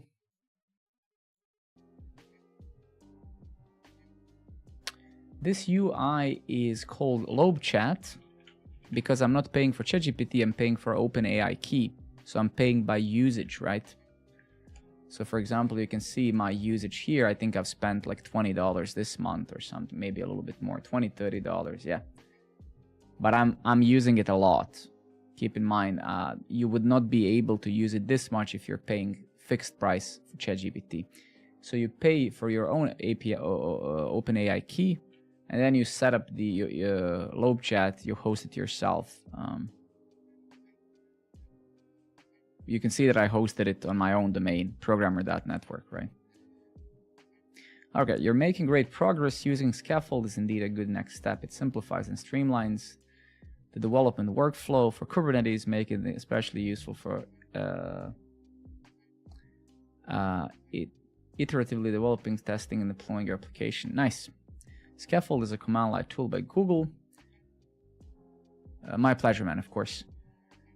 This UI is called LobeChat because I'm not paying for ChatGPT, I'm paying for OpenAI key. So I'm paying by usage, right? So for example, you can see my usage here. I think I've spent like $20 this month or something, maybe a little bit more, $20, $30, yeah. But I'm using it a lot. Keep in mind, you would not be able to use it this much if you're paying fixed price for ChatGPT. So you pay for your own API, OpenAI key, and then you set up the LoB chat, you host it yourself. You can see that I hosted it on my own domain, programmer.network, right? Okay, you're making great progress. Using Scaffold is indeed a good next step. It simplifies and streamlines the development workflow for Kubernetes, making it especially useful for iteratively developing, testing, and deploying your application. Nice. Scaffold is a command line tool by Google. My pleasure, man, of course.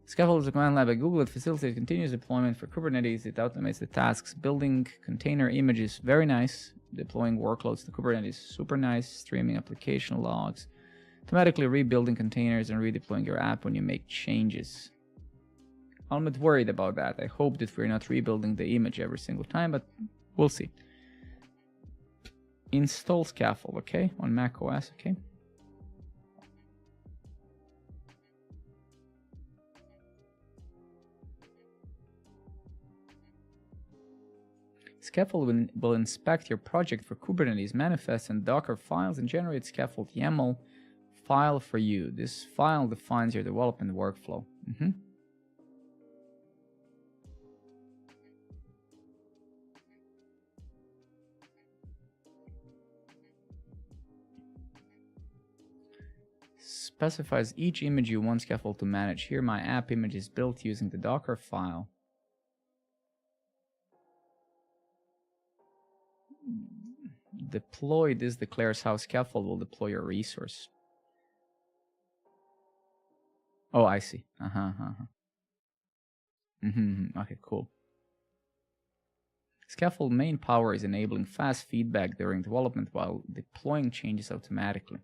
Scaffold is a command line by Google. It facilitates continuous deployment for Kubernetes. It automates the tasks, building container images, very nice. Deploying workloads to Kubernetes, super nice. Streaming application logs. Automatically rebuilding containers and redeploying your app when you make changes. I'm not worried about that. I hope that we're not rebuilding the image every single time, but we'll see. Install Scaffold, okay, on Mac OS, okay. Scaffold will inspect your project for Kubernetes manifests and Docker files and generate Scaffold YAML file for you. This file defines your development workflow. Specifies each image you want Scaffold to manage. Here my app image is built using the Docker file. Deploy this declares how Scaffold will deploy your resource. Oh, I see. Okay, cool. Scaffold main power is enabling fast feedback during development while deploying changes automatically.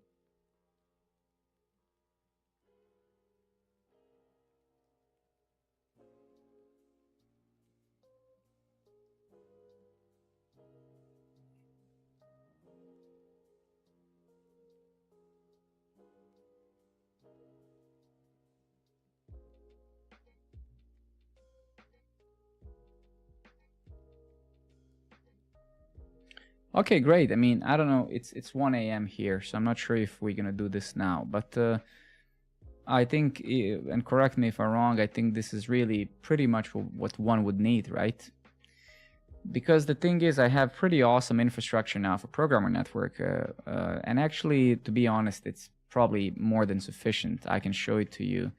Okay, great. I mean, I don't know. It's 1 a.m. here, so I'm not sure if we're gonna do this now. But I think, and correct me if I'm wrong, I think this is really pretty much what one would need, right? Because the thing is, I have pretty awesome infrastructure now for Programmer Network, and actually, to be honest, it's probably more than sufficient. I can show it to you.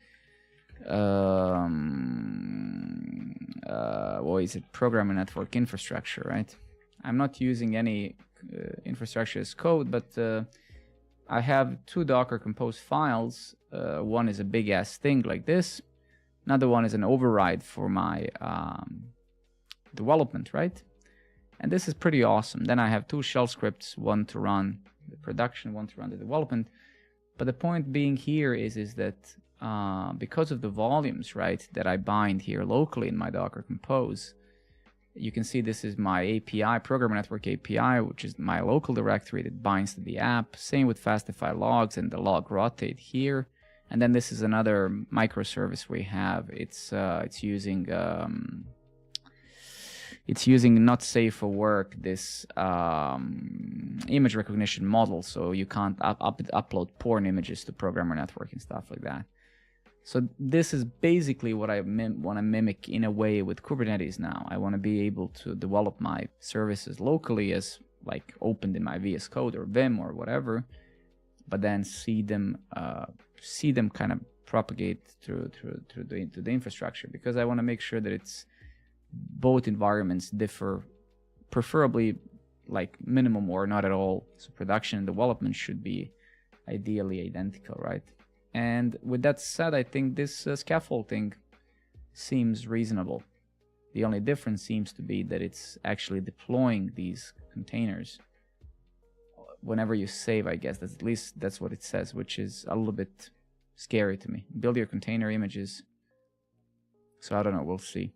What is it? Programmer Network infrastructure, right? I'm not using any infrastructure as code, but I have 2 Docker Compose files. One is a big ass thing like this. Another one is an override for my development, right? And this is pretty awesome. Then I have 2 shell scripts, one to run the production, one to run the development. But the point being here is that because of the volumes, right, that I bind here locally in my Docker Compose, you can see this is my API, Programmer Network API, which is my local directory that binds to the app. Same with Fastify logs and the log rotate here. And then this is another microservice we have. It's using not safe for work, this image recognition model, so you can't upload porn images to Programmer Network and stuff like that. So this is basically what I want to mimic in a way with Kubernetes now. I want to be able to develop my services locally as like opened in my VS Code or Vim or whatever, but then see them kind of propagate through the infrastructure, because I want to make sure that it's both environments differ, preferably like minimum or not at all. So production and development should be ideally identical, right? And with that said, I think this scaffold thing seems reasonable. The only difference seems to be that it's actually deploying these containers whenever you save, I guess. At least that's what it says, which is a little bit scary to me. Build your container images. So I don't know, we'll see.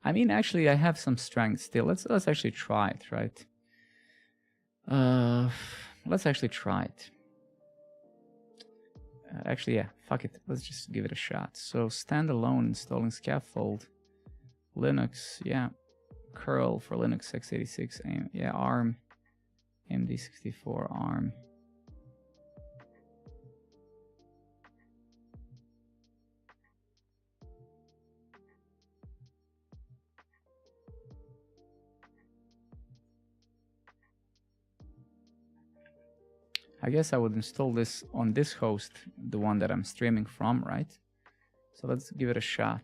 I mean, actually, I have some strength still. Let's actually try it, right? Let's actually try it. Actually, yeah, fuck it. Let's just give it a shot. So standalone installing scaffold, Linux, yeah, curl for Linux x86, yeah, ARM, MD64, ARM. I guess I would install this on this host, the one that I'm streaming from, right? So let's give it a shot.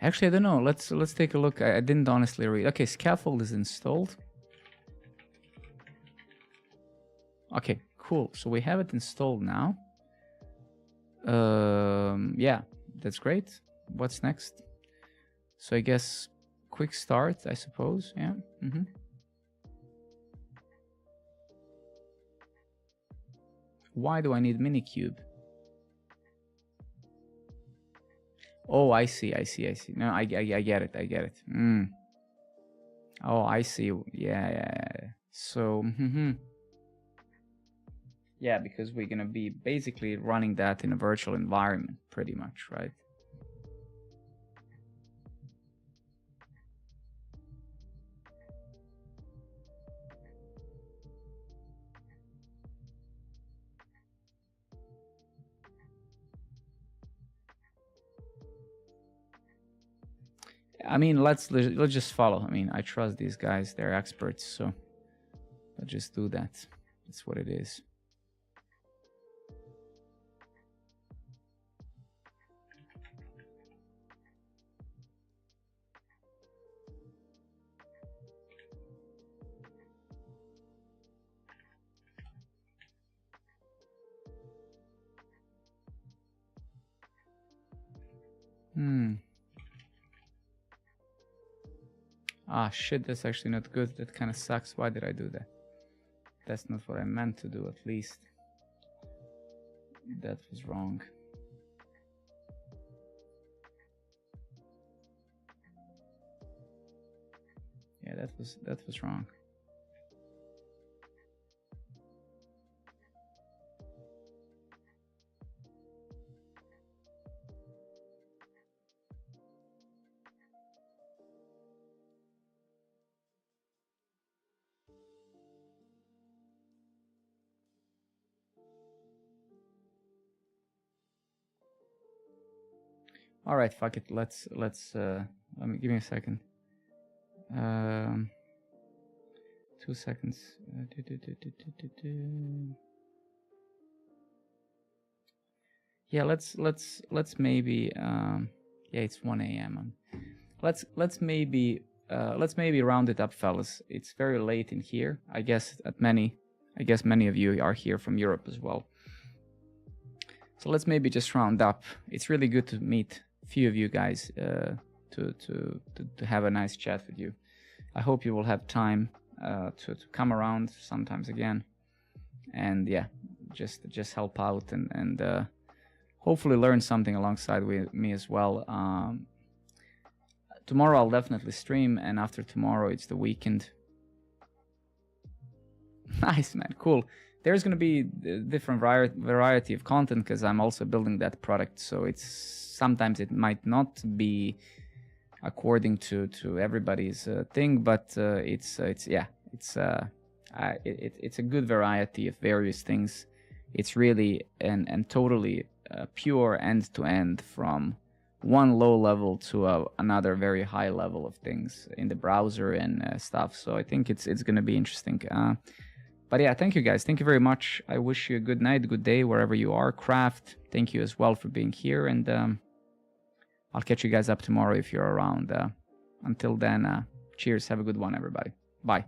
Actually, I don't know. Let's take a look. I didn't honestly read. Okay, scaffold is installed. Okay, cool. So we have it installed now. Yeah, that's great. What's next? So I guess quick start, I suppose. Yeah. Why do I need Minikube? Oh, I see. No, I get it. Oh, I see. Yeah. So, yeah, because we're gonna be basically running that in a virtual environment, pretty much, right? I mean, let's just follow. I mean, I trust these guys; they're experts, so let's just do that. That's what it is. Ah, shit, that's actually not good. That kind of sucks. Why did I do that? That's not what I meant to do, at least. That was wrong. Yeah, that was wrong. All right, fuck it. Let's let me give me a second. 2 seconds. Yeah, let's maybe yeah, it's 1 a.m. Let's maybe round it up, fellas. It's very late in here. I guess many of you are here from Europe as well. So let's maybe just round up. It's really good to meet a few of you guys, to have a nice chat with you. I hope you will have time to come around sometimes again, and yeah, just help out and hopefully learn something alongside with me as well. Tomorrow I'll definitely stream, and after tomorrow it's the weekend. Nice, man, cool. There's going to be a different variety of content because I'm also building that product, so it's sometimes it might not be according to everybody's thing, but it's a good variety of various things. It's really and totally pure end-to-end from one low level to another very high level of things in the browser and stuff. So I think it's going to be interesting. But yeah, thank you guys. Thank you very much. I wish you a good night, good day, wherever you are. Craft, thank you as well for being here. And I'll catch you guys up tomorrow if you're around. Until then, cheers. Have a good one, everybody. Bye.